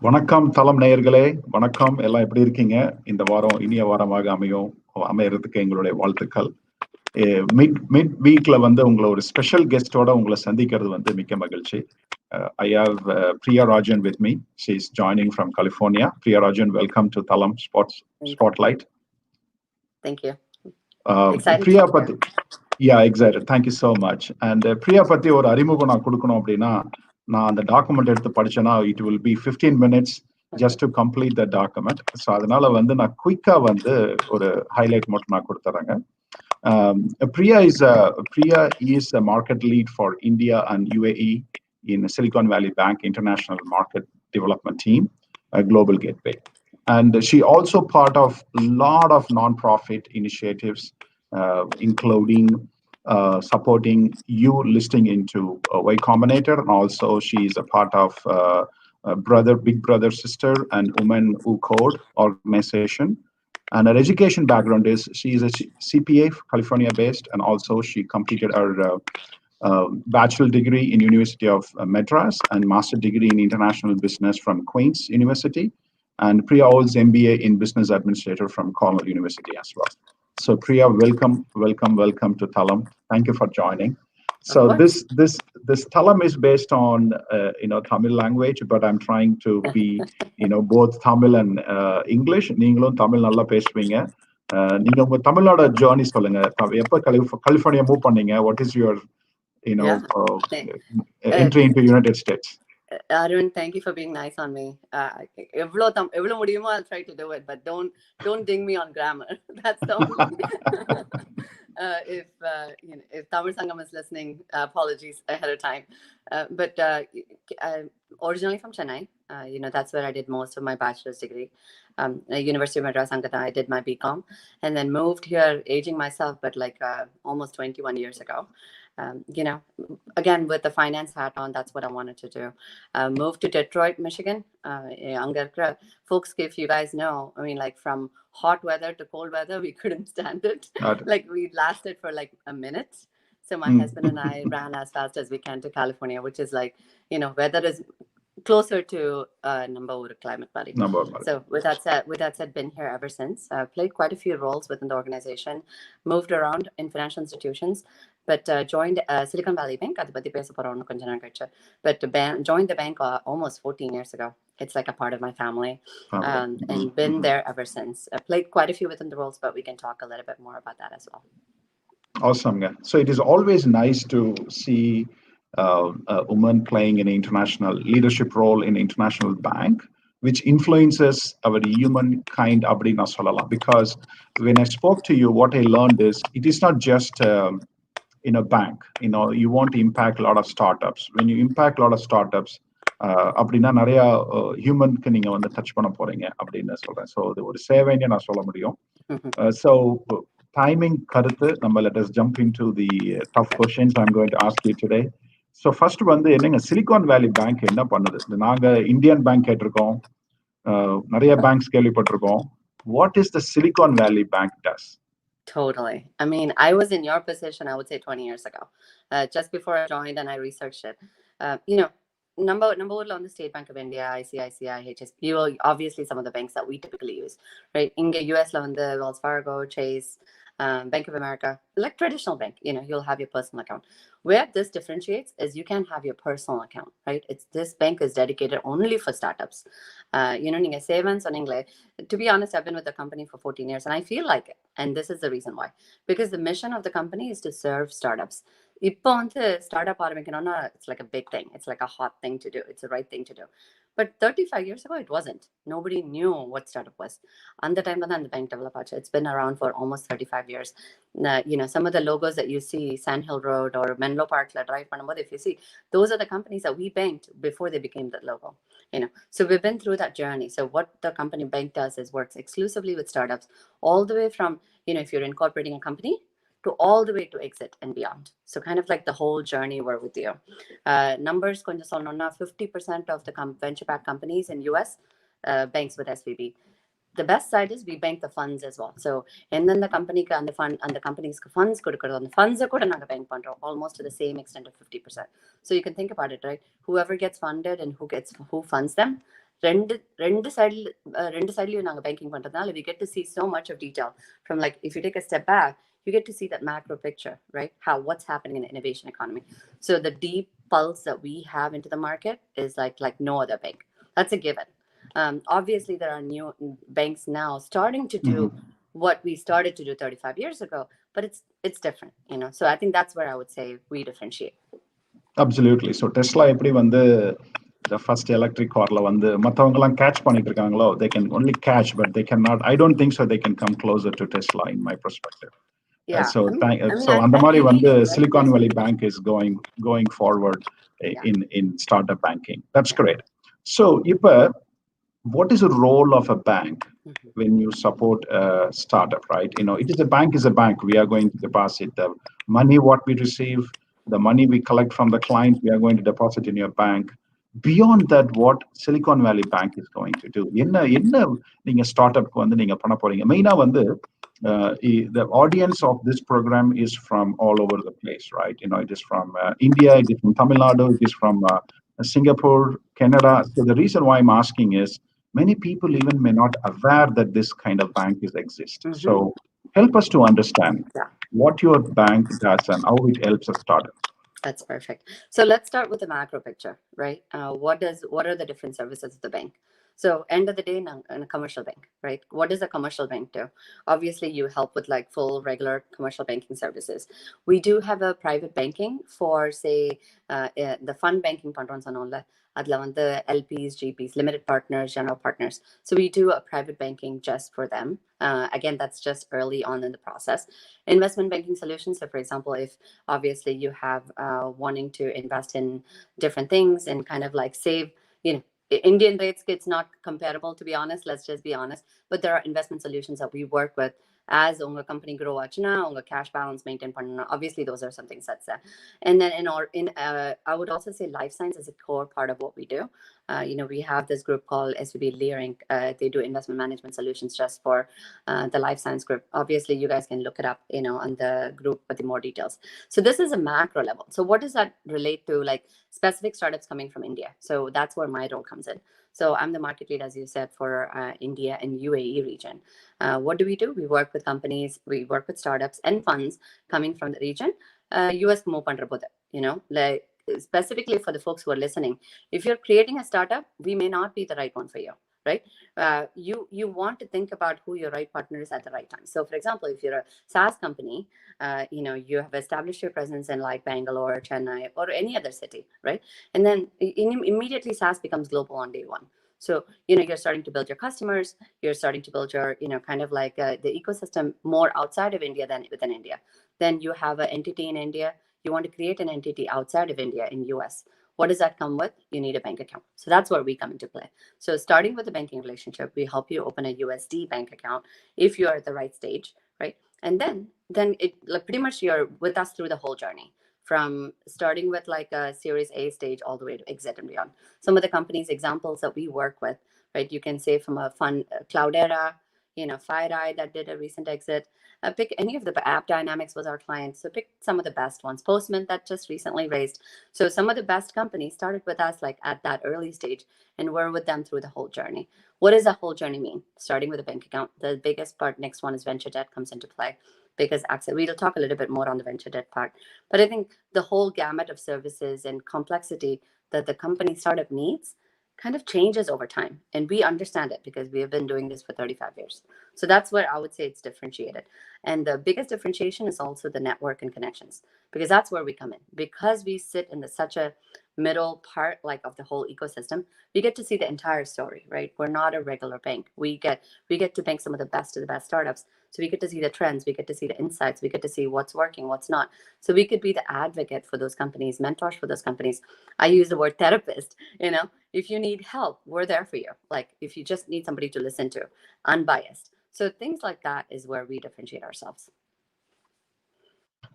வணக்கம் தலம் நேயர்களே, வணக்கம். எல்லாம் எப்படி இருக்கீங்க? இந்த வாரம் இனிய வாரமாக அமையறதுக்கு எங்களுடைய வாழ்த்துக்கள். மிட் வீக்ல உங்களை ஒரு ஸ்பெஷல் கெஸ்டோட உங்களை சந்திக்கிறது மிக்க மகிழ்ச்சி. I have Priya Rajan with me. She's joining from California. Priya Rajan, welcome to Thalam Spotlight. Thank you. Priya Pati. Yeah, excited. Thank you so much. And Priya Pati ஒரு அறிமுகம் நான் கொடுக்கணும் அப்படின்னா, நான் அந்த டாக்குமெண்ட் எடுத்து படிச்சேன்னா it will be 15 minutes just to complete the document. So அதனால நான் குயிக்கா ஒரு ஹைலைட் மட்டும் நான் கொடுத்துறேங்க. Priya is a market lead for India and UAE in Silicon Valley Bank International Market Development Team, a global gateway. And she also part of a lot of non-profit initiatives, including supporting you listing into Y Combinator, and also she is a part of Big Brother Sister and Women Who Code organization. And her education background is she is a CPA, California based, and also she completed her bachelor degree in University of Madras and master degree in international business from Queen's University. And Priya holds MBA in business administrator from Cornell University as well. So Priya, welcome to Thalam. Thank you for joining. So this Thalam is based on Tamil language, but I'm trying to be both Tamil and English. நீங்களும் தமிழ் நல்லா பேசுவீங்க. நீங்க உங்க தமிழோட journey சொல்லுங்க. எப்ப California move பண்ணீங்க? What is your entry into United States? Arun, thank you for being nice on me. Evlo mudiyumo, I'll try to do it, but don't ding me on grammar. That's the only. If Tamil Sangam is listening, apologies ahead of time. But originally from Chennai, that's where I did most of my bachelor's degree. University of Madras, Ankata, I did my BCom, and then moved here, aging myself, but almost 21 years ago. Again, with the finance hat on, that's what I wanted to do. Moved to Detroit, Michigan. Folks, if you guys know, from hot weather to cold weather, we couldn't stand it. We lasted for a minute. So my husband and I ran as fast as we can to California, which is weather is closer to number one climate buddy. So with that said, been here ever since. Played quite a few roles within the organization, moved around in financial institutions, but joined Silicon Valley Bank. But joined the bank almost 14 years ago. It's like a part of my family, and been there ever since. Played quite a few within the roles, but we can talk a little bit more about that as well. Awesome. So it is always nice to see a woman playing an international leadership role in an international bank, which influences our humankind abdina solala. Because when I spoke to you, what I learned is it is not just in a bank. You want to impact a lot of startups. When you impact a lot of startups, அப்படின்னா நிறைய ஹியூமனுக்கு நீங்க touch பண்ண போறீங்க அப்படின்னு சொல்றேன். So இது ஒரு சேவைன்னு நான் சொல்ல முடியும். ஸோ timing கருத்து நம்ம let us jump into the tough questions I'm going to ask you today. So first என்னங்க சிலிகான் வேலி பேங்க் என்ன பண்ணுது? நாங்க இந்தியன் பேங்க் கேட்டிருக்கோம், நிறைய பேங்க்ஸ் கேள்விப்பட்டிருக்கோம். What is the Silicon Valley Bank does? Totally. I was in your position, I would say 20 years ago, just before I joined, and I researched it. Number one on the State Bank of India, ICICI, HSBC, obviously some of the banks that we typically use, right? In the US, Wells Fargo, Chase, Bank of America, like traditional bank, you'll have your personal account. Where this differentiates is you can have your personal account, right? This bank is dedicated only for startups. Ninga savings on English. To be honest, I've been with the company for 14 years, and I feel like it. And this is the reason why. Because the mission of the company is to serve startups. இப்போ startup ஆரம்பிக்கணும்னா it's like a big thing. It's like a hot thing to do. It's the right thing to do. But 35 years ago, it wasn't. Nobody knew what startup was. And the time that the bank developed, it's been around for almost 35 years. Some of the logos that you see, Sandhill Road or Menlo Park, Drive, if you see, those are the companies that we banked before they became that logo. So we've been through that journey. So what the company bank does is works exclusively with startups, all the way from, if you're incorporating a company, to all the way to exit and beyond. So kind of like the whole journey we're with you. Numbers, 50% of the venture-backed companies in US banks with SVB. The best side is we bank the funds as well. So, and then the company and the company's funds on the funds are bank almost to the same extent of 50%. So you can think about it, right? Whoever gets funded and who funds them, ரெண்டு சைட்லயும் நாங்க banking பண்றதுனால we get to see so much of detail from, like, if you take a step back, you get to see that macro picture, right? What's happening in the innovation economy. So the deep pulse that we have into the market is like no other bank. That's a given. Obviously there are new banks now starting to do what we started to do 35 years ago, but it's different, so I think that's where I would say we differentiate. Absolutely. So Tesla எப்படி வந்து the first electric carல வந்து மத்தவங்க எல்லாம் catch பண்ணிட்டு இருக்காங்களோ, they can only catch, but they cannot, I don't think so they can come closer to Tesla in my perspective. Yeah. So அந்த மாதிரி வந்து Silicon Valley Bank is going forward in startup banking. That's great. So இப்ப what is the role of a bank when you support a startup, right? It is a bank is a bank. We are going to deposit the money what we receive, the money we collect from the client, we are going to deposit in your bank. Beyond that, what Silicon Valley Bank is going to do? என்ன நீங்க ஸ்டார்ட்அப்க்கு வந்து நீங்க பண்ண போறீங்க? மெயினா வந்து the audience of this program is from all over the place, right? It is from India, it is from Tamil Nadu, it is from Singapore, Canada. So the reason why I'm asking is many people even may not aware that this kind of bank exist. So help us to understand what your bank does and how it helps a startup. That's perfect. So let's start with the macro picture, right? What are the different services of the bank? So end of the day, in a commercial bank, right? What does a commercial bank do? Obviously, you help with like full regular commercial banking services. We do have a private banking for, say, the fund banking பண்றோம்னு சொன்னோம்ல, அதுல வந்து LPs, GPs, limited partners, general partners. So we do a private banking just for them. Again, that's just early on in the process. Investment banking solutions. So for example, if obviously you have wanting to invest in different things and kind of like save, Indian rates, it's not comparable, to be honest. Let's just be honest. But there are investment solutions that we work with as unga company grow achna, unga cash balance maintain panna. Obviously, those are some things that's there. And then I would also say life science is a core part of what we do. We have this group called SVB Leerink. They do investment management solutions just for the life science group. Obviously, you guys can look it up, on the group with the more details. So this is a macro level. So what does that relate to, like specific startups coming from India? So that's where my role comes in. So I'm the market lead, as you said, for India and UAE region. What do? We work with companies, we work with startups and funds coming from the region. US move பண்ற போது, like specifically for the folks who are listening, if you're creating a startup, we may not be the right one for you, right? You want to think about who your right partner is at the right time. So for example, if you're a SaaS company, you have established your presence in like Bangalore, Chennai, or any other city, right? And then immediately SaaS becomes global on day one. So you're starting to build your customers, you're starting to build your kind of like the ecosystem more outside of India than within India. Then you have an entity in India, you want to create an entity outside of India in US. What does that come with? You need a bank account. So that's where we come into play. So starting with the banking relationship, we help you open a USD bank account if you are at the right stage, right? And then it like pretty much you're with us through the whole journey, from starting with like a Series A stage all the way to exit and beyond. Some of the companies examples that we work with, right? You can say from a fund, Cloudera, FireEye that did a recent exit. Pick any of the App Dynamics was our client. So pick some of the best ones. Postman that just recently raised. So some of the best companies started with us like at that early stage, and we're with them through the whole journey. What does that whole journey mean? Starting with a bank account. The biggest part, next one is venture debt comes into play, because we'll talk a little bit more on the venture debt part. But I think the whole gamut of services and complexity that the company startup needs kind of changes over time, and we understand it because we have been doing this for 35 years. So that's where I would say it's differentiated. And the biggest differentiation is also the network and connections, because that's where we come in. Because we sit in such a middle part like of the whole ecosystem, we get to see the entire story, right? We're not a regular bank. We get to bank some of the best startups. So we get to see the trends, we get to see the insights, we get to see what's working, what's not. So we could be the advocate for those companies, mentors for those companies. I use the word therapist, if you need help, we're there for you. Like if you just need somebody to listen to, unbiased. So things like that is where we differentiate ourselves.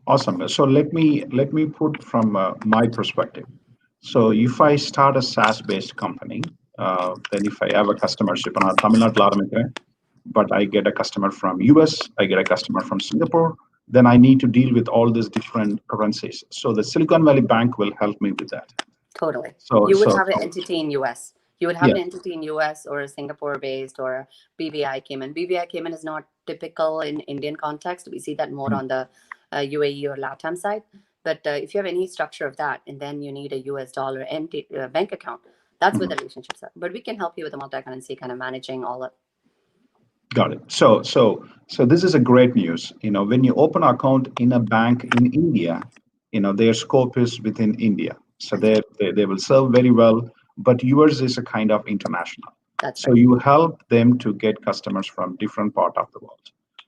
Awesome. So let me put from my perspective. So if I start a SaaS-based company, then if I have a customership on Tamil Nadu, but I get a customer from US, I get a customer from Singapore, then I need to deal with all these different currencies. So the Silicon Valley Bank will help me with that. Totally. So you would have an entity in US. You would have an entity in US or a Singapore based or a BVI Cayman. BVI Cayman is not typical in Indian context. We see that more on the UAE or LATAM side. But if you have any structure of that, and then you need a US dollar bank account, that's where the relationships are. But we can help you with the multi-currency kind of managing all of. Got it. So this is a great news. When you open an account in a bank in India, their scope is within India, so they will serve very well. But yours is a kind of international. That's so right. You help them to get customers from different part of the world.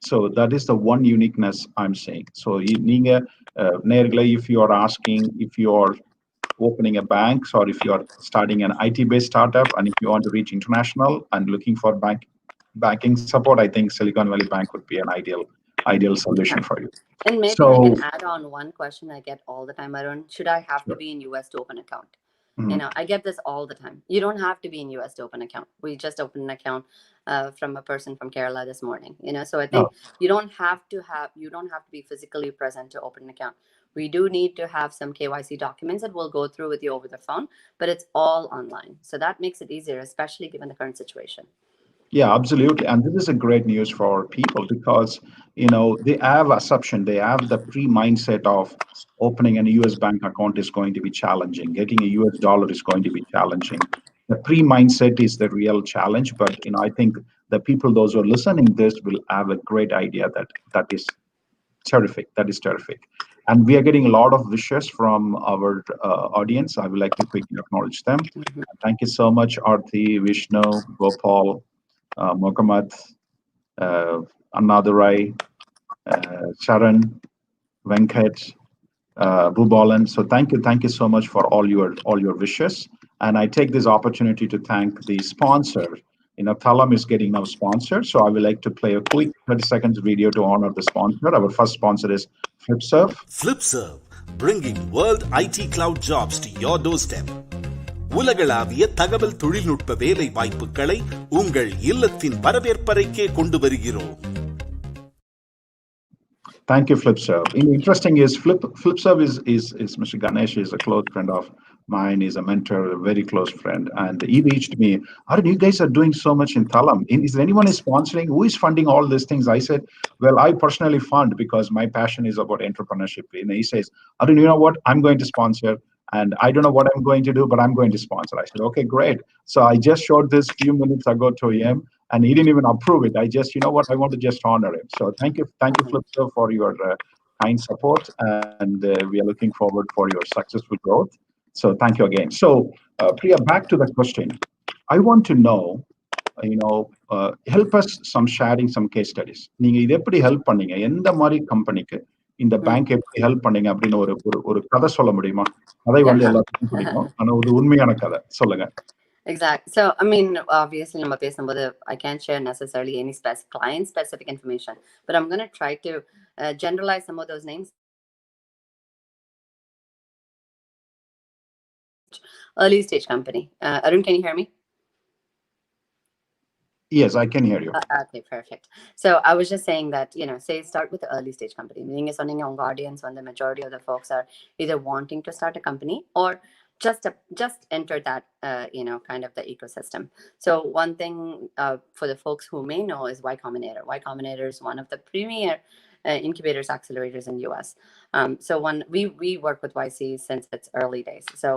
So that is the one uniqueness I'm saying. So நீங்க if you are asking if you are opening a bank, or if you are starting an IT-based startup, and if you want to reach international and looking for banking support, I think Silicon Valley Bank would be an ideal solution for you. And maybe I can add on one question I get all the time, Arun. Should I have to be in US to open an account? I get this all the time. You don't have to be in US to open an account. We just opened an account from a person from Kerala this morning. So I think you don't have to be physically present to open an account. We do need to have some KYC documents that we'll go through with you over the phone, but it's all online. So that makes it easier, especially given the current situation. Yeah, absolutely. And this is a great news for people because, they have assumption, they have the pre-mindset of opening a US bank account is going to be challenging. Getting a US dollar is going to be challenging. The pre-mindset is the real challenge. But, I think the people, those who are listening this will have a great idea that is terrific. That is terrific. And we are getting a lot of wishes from our audience. I would like to quickly acknowledge them. Thank you so much, Arthi, Vishnu, Gopal, Mohammad, Annadurai, Sharan, Venkat, Bhubalan. So thank you so much for all your wishes. And I take this opportunity to thank the sponsor. Thalam is getting now sponsored. So I would like to play a quick 30 seconds video to honor the sponsor. Our first sponsor is FlipServe. FlipServe, bringing world IT cloud jobs to your doorstep. உலகளாவிய தகவல் தொழில்நுட்ப வேலை வாய்ப்புகளை உங்கள் இல்லத்தின் வரவேற்பறைக்கே கொண்டு வருகிறோம். Thank you, FlipServe. Interesting is FlipServe is Mr. Ganesh is a close friend of mine. He's a mentor, a very close friend, and he reached me. Arun, you guys are doing so much in Thalam. Is there anyone is sponsoring? Who is funding all these things? I said, well, I personally fund because my passion is about entrepreneurship. And he says, Arun, you know what? I'm going to sponsor. And I don't know what I'm going to do, but I'm going to sponsor. I said, okay, great. So I just showed this few minutes ago to him, and he didn't even approve it. I just, what, I want to just honor him. So thank you, FlipServe, for your kind support, and we are looking forward for your successful growth. So thank you again. So Priya, back to the question. I want to know, help us some sharing some case studies. நீங்க இதை எப்படி help பண்ணீங்க? எந்த மாதிரி கம்பெனிக்கு இந்த bank எப்படி help பண்ணீங்க அப்படின்னு ஒரு கதை சொல்ல முடியுமா? அதை வந்து எல்லாத்துக்கும் பிடிக்கும். ஆனா ஒரு உண்மையான கதை சொல்லுங்க. Exactly. So, I mean, obviously, I can't share necessarily any client-specific information, but I'm going to try to generalize some of those names. Early stage company. Arun, can you hear me? Yes, I can hear you. Okay, perfect. So I was just saying that, say start with the early stage company. Meaning is something your audience when the majority of the folks are either wanting to start a company or just enter that, kind of the ecosystem. So one thing for the folks who may know is Y Combinator. Y Combinator is one of the premier incubators, accelerators in US. So we work with YC since its early days. So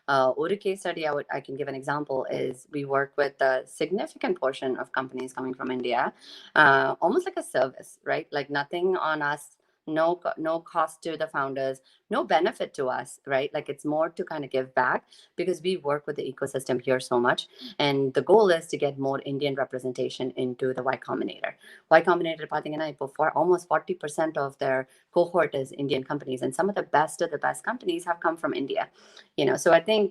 one case study I can give an example is we work with a significant portion of companies coming from India, almost like a service, right? Like nothing on us, no cost to the founders, no benefit to us, right? Like it's more to kind of give back because we work with the ecosystem here so much. And the goal is to get more Indian representation into the Y Combinator. Y Combinator, for almost 40% of their cohort is Indian companies. And some of the best companies have come from India. So I think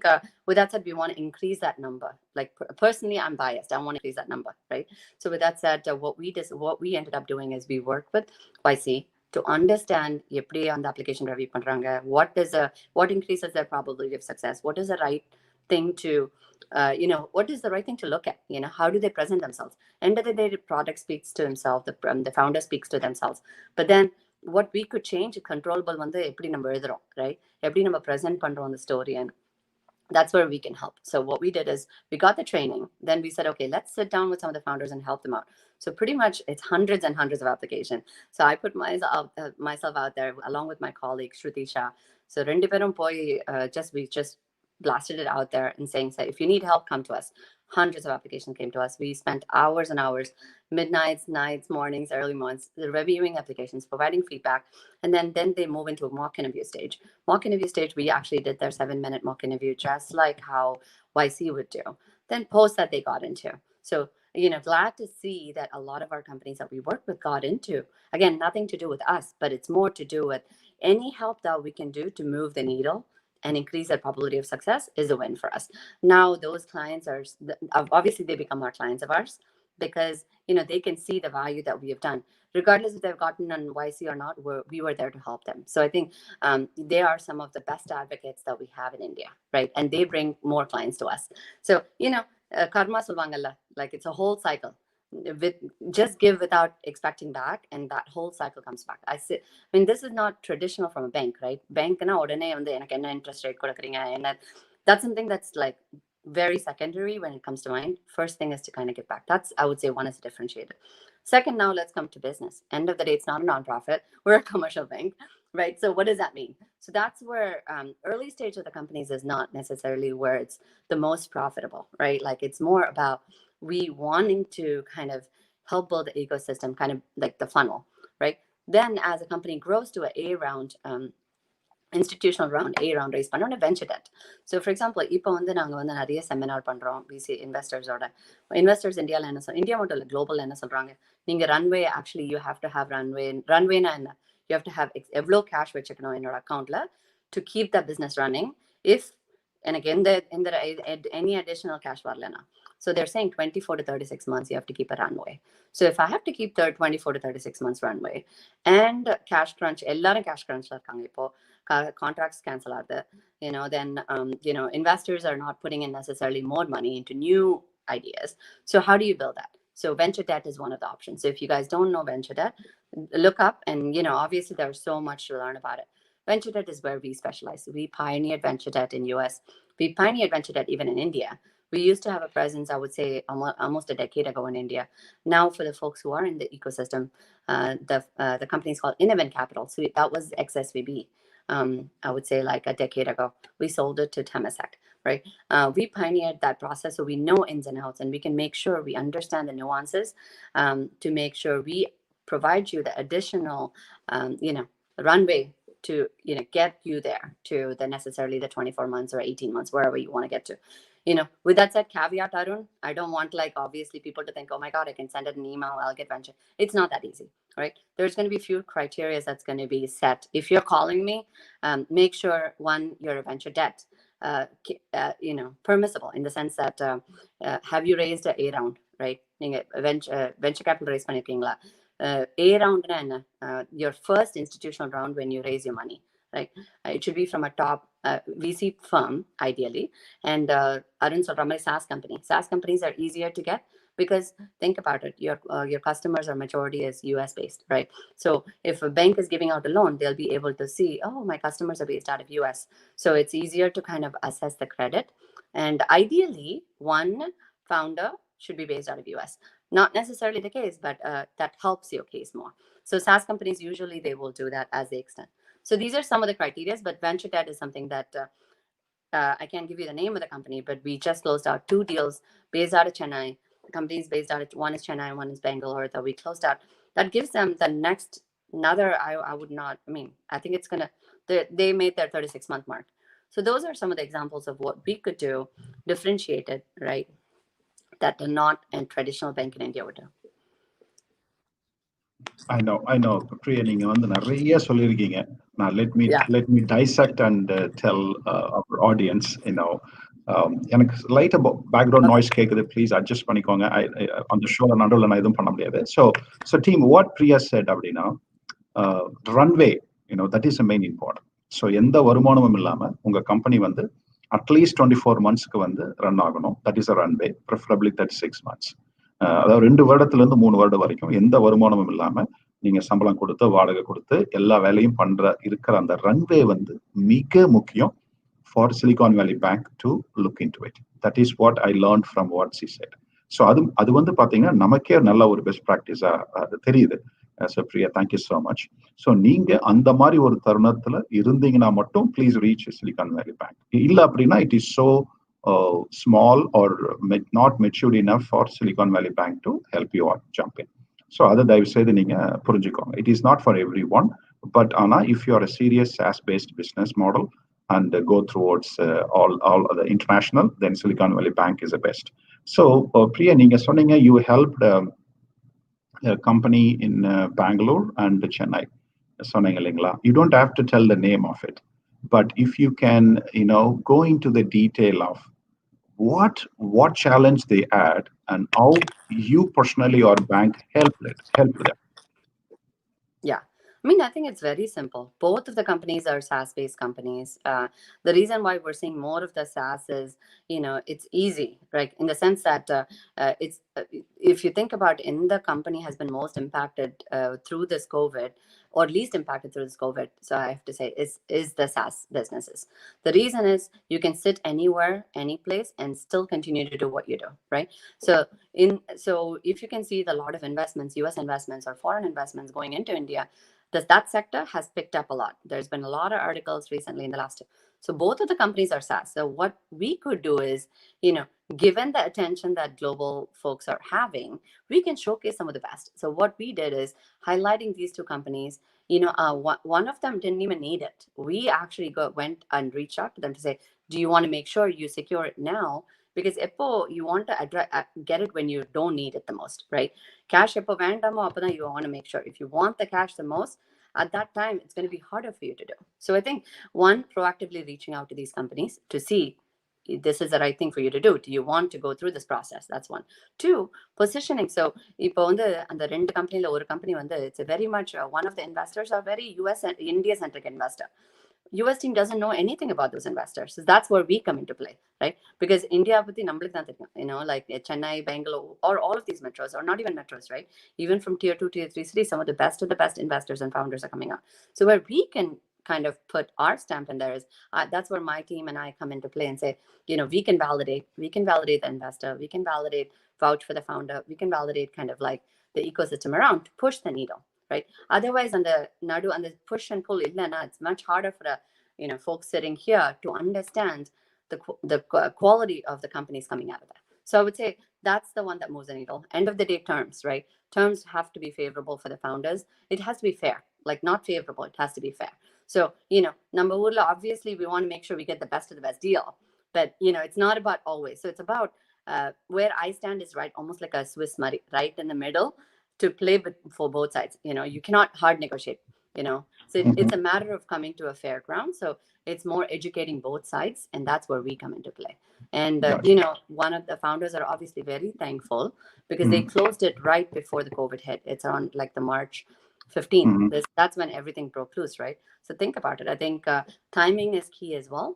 with that said, we want to increase that number. Like personally, I'm biased. I want to increase that number, right? So with that said, what we ended up doing is we work with YC to understand எப்படி அந்த application review பண்றாங்க, what increases their probability of success, what is the right thing to what is the right thing to look at, how do they present themselves. End of the day, the product speaks to himself, the founder speaks to themselves, but then what we could change controllable வந்து எப்படி நம்ம எழுதுறோம், right? எப்படி நம்ம present பண்றோம் அந்த story. And that's where we can help. So what we did is we got the training. Then we said, okay, let's sit down with some of the founders and help them out. So pretty much it's hundreds and hundreds of applications. So I put myself out there along with my colleague Shruti Shah. So we just blasted it out there and saying, if you need help, come to us. Hundreds of applications came to us. We spent hours and hours, midnights, nights, mornings, early mornings, reviewing applications, providing feedback. And then they move into a mock interview stage. Mock interview stage, we actually did their 7-minute mock interview, just like how YC would do. Then post that they got into. So, glad to see that a lot of our companies that we work with got into. Again, nothing to do with us, but it's more to do with any help that we can do to move the needle and increase their probability of success is a win for us. Now, those clients are, obviously they become our clients of ours because, they can see the value that we have done. Regardless if they've gotten on YC or not, we were there to help them. So I think they are some of the best advocates that we have in India, right? And they bring more clients to us. So, karma solvangalla, like it's a whole cycle. Just give without expecting back, and that whole cycle comes back. This is not traditional from a bank, right? Bank na odane vandu enak enna interest rate kodukringa, and that's something that's like very secondary when it comes to mind. First thing is to kind of get back. That's, I would say, one is differentiated. Second, now let's come to business. End of the day, it's not a nonprofit. We're a commercial bank, right? So what does that mean? So that's where early stage of the companies is not necessarily where it's the most profitable, right? Like it's more about we wanting to kind of help build the ecosystem, kind of like the funnel, right? Then as a company grows to an A round, institutional round, A round raise பண்ணோம் venture debt. So for example, இப்போ நாங்க நிறைய seminar பண்றோம் VC investors-ஓட. Investors இந்தியால என்ன சொல்றாங்க, India மட்டும் இல்ல global என்ன சொல்றாங்க, நீங்க runway, actually you have to have runwayனா என்ன, you have to have எவ்வளோ cash வச்சுக்கணும் என்னோட அக்கௌண்ட்ல to keep that business running if எனக்கு any additional cash வரலனா. So they're saying 24 to 36 months you have to keep a runway. So if I have to keep 24 to 36 months runway and cash crunch, எல்லாரும் cash crunchல இருக்காங்க இப்போ, contracts cancel out there, then investors are not putting in necessarily more money into new ideas. So how do you build that? So venture debt is one of the options. So if you guys don't know venture debt, look up, and obviously there's so much to learn about it. Venture debt is where we specialize. We pioneered venture debt in US. We pioneered venture debt even in India. We used to have a presence, I would say, almost a decade ago in India. Now, for the folks who are in the ecosystem, the company is called Innovent Capital. So that was XSVB. I would say like a decade ago. We sold it to Temasek, right? We pioneered that process, so we know ins and outs, and we can make sure we understand the nuances to make sure we provide you the additional, runway to get you there to the necessarily the 24 months or 18 months, wherever you want to get to. With that said, caveat, Arun, I don't want like obviously people to think, oh my God, I can send it an email, I'll get venture. It's not that easy, right? There's going to be few criteria that's going to be set. If you're calling me, make sure one, you're a venture debt, permissible in the sense that have you raised a A round, right? Venture capital raise பண்ணிருக்கீங்களா? A round na enna, your first institutional round when you raise your money, right? It should be from a top VC firm ideally, and Arun சொல்ற மாதிரி SaaS company. SaaS companies are easier to get because think about it, your customers are majority is US based, right? So if a bank is giving out a loan, they'll be able to see, oh, my customers are based out of US, so it's easier to kind of assess the credit. And ideally, one founder should be based out of US. Not necessarily the case, but that helps your case more. So SaaS companies usually they will do that as they extend. So these are some of the criteria, but venture debt is something that I can't give you the name of the company, but we just closed out 2 deals based out of Chennai. The companies based out of, one is Chennai, one is Bangalore, that we closed out. That gives them the next, another, I would not, I think it's gonna, they made their 36-month mark. So those are some of the examples of what we could do, differentiated, right? That are not a traditional bank in India would do. I know Priya, நீங்க வந்து நிறைய சொல்லிருக்கீங்க. Now let me dissect and tell our audience, எனக்கு லைட்டா background noise கேக்குது, please adjust பண்ணிக்கோங்க. அந்த show நடுவில் நான் எதுவும் பண்ண முடியாது. So team, what Priya said அப்படின்னா, runway that is main important. So எந்த வருமானமும் இல்லாம உங்க கம்பெனி வந்து அட்லீஸ்ட் 24 monthsக்கு வந்து ரன் ஆகணும். That is a runway, preferably 36 months. அதாவது 2 வருடத்துல இருந்து 3 வருடம் வரைக்கும் எந்த வருமானமும் இல்லாம நீங்க சம்பளம் கொடுத்து வாடகை கொடுத்து எல்லா வேலையும் இருக்கிற அந்த ரன்வே வந்து மிக முக்கியம் for Silicon Valley Bank to look into it. That is what I learned from what she said. So அது வந்து பாத்தீங்கன்னா நமக்கே நல்ல ஒரு பெஸ்ட் ப்ராக்டிஸா அது தெரியுது. So Priya, thank you so much. So நீங்க அந்த மாதிரி ஒரு தருணத்துல இருந்தீங்கன்னா மட்டும் please reach Silicon Valley Bank. இல்ல அப்படின்னா it is so small or not matured enough for Silicon Valley Bank to help you out jump in. So அதை தயவு செய்து நீங்க புரிஞ்சுக்கோங்க. It is not for everyone, but ஆனா if you are a serious SaaS-based business model and go towards all the international, then Silicon Valley Bank is the best. So Priya, நீங்க சொன்னீங்க you helped a company in Bangalore and Chennai. சொன்னீங்க இல்லைங்களா? You don't have to tell the name of it, but if you can, go into the detail of what challenge they had and how you personally or bank helped them. Yeah. I mean, I think it's very simple. Both of the companies are SaaS-based companies. The reason why we're seeing more of the SaaS is, it's easy, right? In the sense that it's if you think about in the company has been most impacted through this COVID, or least impacted through this COVID. So I have to say is the SaaS businesses. The reason is you can sit anywhere, any place, and still continue to do what you do, right? So if you can see the lot of investments, US investments or foreign investments going into India, that sector has picked up a lot. There's been a lot of articles recently in the last year. So both of the companies are SaaS. So what we could do is, given the attention that global folks are having, we can showcase some of the best. So what we did is highlighting these two companies. One of them didn't even need it. We actually went and reached out to them to say, do you want to make sure you secure it now? Because you want to get it when you don't need it the most, right? Cash you want to make sure if you want the cash the most, at that time it's going to be harder for you to do. So I think one, proactively reaching out to these companies to see this is the right thing for you to do. Do you want to go through this process? That's one. Two, positioning. So இப்போ வந்து அந்த ரெண்டு கம்பெனில ஒரு company வந்து it's a very much one of the investors are very US and India centric investor. US team doesn't know anything about those investors. So that's where we come into play, right? Because India, like Chennai, Bangalore, or all of these metros, or not even metros, right? Even from tier 2, tier 3 cities, some of the best investors and founders are coming out. So where we can kind of put our stamp in there is that's where my team and I come into play and say, we can validate the investor, we can vouch for the founder, we can validate kind of like the ecosystem around to push the needle. Right. Otherwise, on the push and pull, it's much harder for the folks sitting here to understand the quality of the companies coming out of that. So I would say that's the one that moves the needle. End of the day, terms, right? Terms have to be favorable for the founders. It has to be fair, like not favorable. It has to be fair. So number one, obviously, we want to make sure we get the best of the best deal, but it's not about always. So it's about where I stand is right, almost like a Swiss Murray, right in the middle. To play for both sides, you cannot hard negotiate, so it's a matter of coming to a fair ground. So it's more educating both sides, and that's where we come into play. And one of the founders are obviously very thankful because they closed it right before the COVID hit. It's on like the March 15th. That's when everything broke loose, right? So think about it. I think timing is key as well.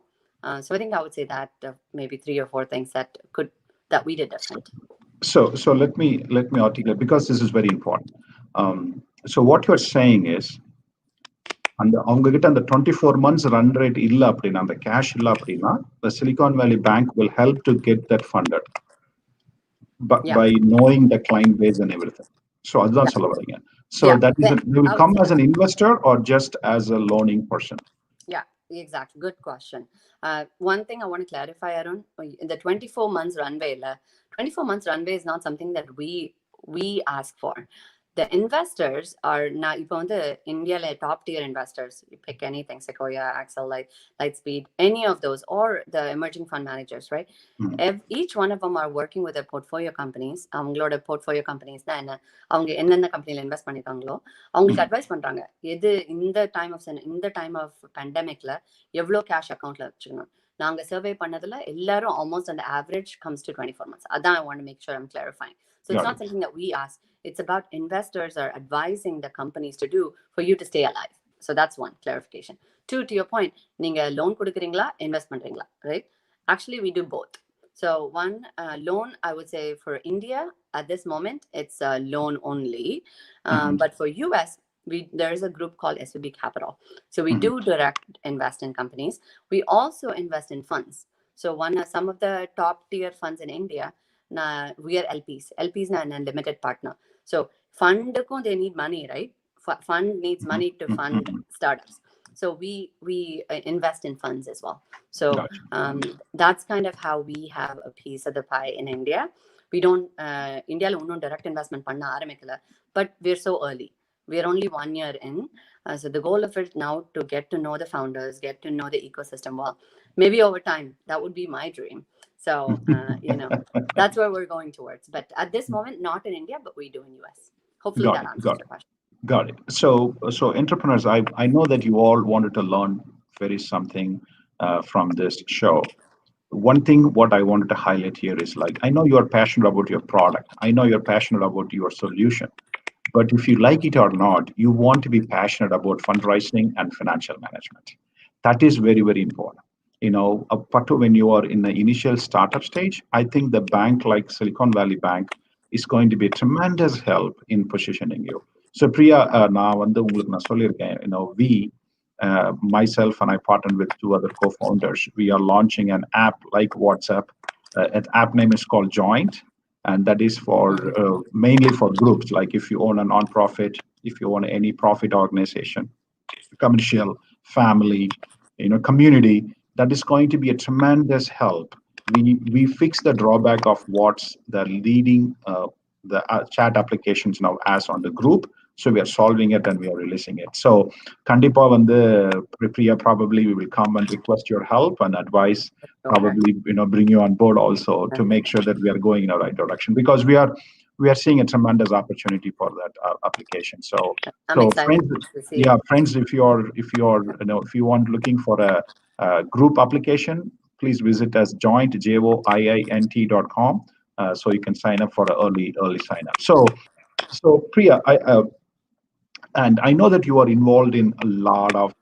So I think I would say that maybe 3 or 4 things that we did different. So let me articulate, because this is very important. So what you're saying is, அவங்க கிட்ட அந்த 24 months run rate இல்ல அப்படின்னா, அந்த cash இல்ல அப்படின்னா, the Silicon Valley Bank will help to get that funded by knowing the client base and everything. So அதுதான் சொல்ல வரீங்க. So that is they will come as an investor or just as a loaning person? Yeah, exactly. Good question. One thing I want to clarify, Arun, in the 24 months runway, 24 months runway is not something that we ask for. The investors are now, on the India top tier investors, you pick anything, Sequoia, Axel, Lightspeed, any of those, or the emerging fund managers, right? Each one of them are working with their portfolio companies. அவங்களோட portfolio companies தான் என்ன, அவங்க என்னென்ன கம்பெனில invest பண்ணிருக்காங்களோ அவங்களுக்கு advice பண்றாங்க, எது இந்த டைம் ஆஃப் பேண்டமிக்ல எவ்வளவு கேஷ் அக்கௌண்ட்ல வச்சுக்கணும். நாங்க சர்வே பண்ணதுல எல்லாரும் almost on the average comes to 24 months. அதான் I want to make sure I'm clarifying. So it's not something that we ask. It's about investors are advising the companies to do for you to stay alive. So that's one clarification. Two, to your point, நீங்க loan கொடுக்குறீங்களா, invest பண்றீங்களா, right? Actually, we do both. So one, loan, I would say for India at this moment, it's a loan only. But for US, there is a group called SVB Capital. So we do direct invest in companies. We also invest in funds. So some of the top tier funds in India, we are LPs. LPs na a limited partner. So fund they need money, right? Fund needs money to fund startups. So we invest in funds as well. So that's kind of how we have a piece of the pie in India. We don't India direct investment panna aramikala, but we're so early. We're only 1 year in. So the goal of it now to get to know the founders, get to know the ecosystem well. Maybe over time, that would be my dream. So, that's where we're going towards. But at this moment, not in India, but we do in US. Hopefully that answers your question. Got it. So entrepreneurs, I know that you all wanted to learn something from this show. One thing what I wanted to highlight here is I know you're passionate about your product. I know you're passionate about your solution. But if you like it or not, you want to be passionate about fundraising and financial management. That is very, very important. When you are in the initial startup stage, I think the bank like Silicon Valley Bank is going to be a tremendous help in positioning you. So Priya, myself and I partnered with 2 other co-founders. We are launching an app like WhatsApp. An app name is called Joint. And that is for mainly for groups, like if you own a nonprofit, if you own any profit organization, commercial, family, community, that is going to be a tremendous help. We fix the drawback of what's the leading the chat applications now as on the group. So we are solving it and we are releasing it. So Kandipa Priya, probably we will come and request your help and advice, probably bring you on board also to make sure that we are going in the right direction, because we are seeing a tremendous opportunity for that application. So friends, if you want looking for a group application, please visit us joint.com. So you can sign up for an early sign up. So Priya, and I know that you are involved in a lot of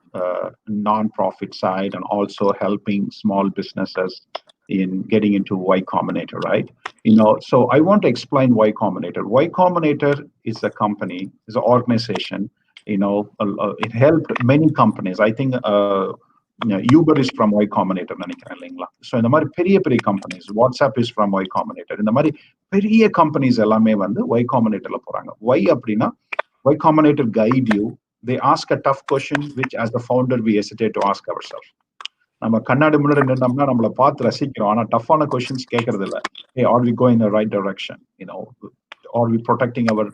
non-profit side and also helping small businesses in getting into Y Combinator, right? So I want to explain Y Combinator. Y Combinator is a company, is an organization. It helped many companies. I think Uber is from Y Combinator. So in the mari companies, WhatsApp is from Y Combinator. In the mari periya companies ellame vandu Y Combinator la poranga. Why appadina? Y Combinator guide you. They ask a tough question, which as the founder, we hesitate to ask ourselves. நம்ம கண்ணாடி முன்னாடி நின்னோம்னா நம்மளை பார்த்து ரசிக்கிறோம். ஆனா டஃப்பான questions கேட்கறது இல்லை. Hey, are we going in the right direction? Are we protecting our,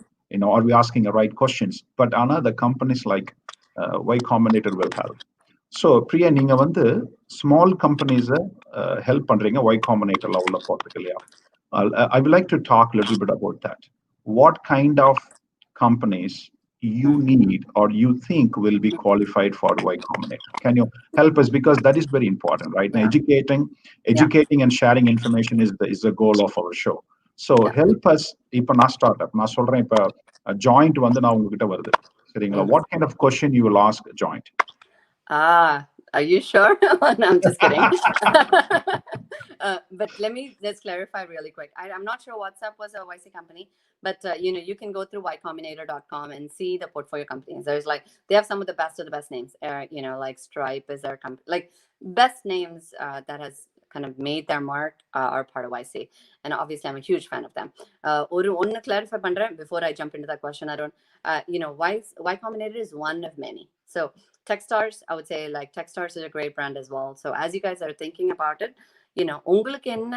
are we asking the right questions? But the companies like Y Combinator will help. So Priya, நீங்க small companies help பண்றீங்க Y Combinatorல உள்ள போறதுக்கு இல்லையா? I would like to talk a little bit about that. What kind of companies you need or you think will be qualified for Y Combinator? Can you help us, because that is very important, right? Now, educating and sharing information is the goal of our show. So help us. Ipa na startup na solren ipa Joint na ungitta varudhu seringla. What kind of question you will ask Joint? Are you sure? No, I'm just kidding. But let me just clarify really quick. I'm not sure WhatsApp was a YC company, but you can go through ycombinator.com and see the portfolio companies. There's they have some of the best names. Like Stripe is their company. Like best names that has kind of made their mark are part of YC. And obviously, I'm a huge fan of them. One clarify pandren before I jump into that question. I don't, Y Combinator is one of many. So Techstars, I would say Techstars is a great brand as well. So as you guys are thinking about it, உங்களுக்கு என்ன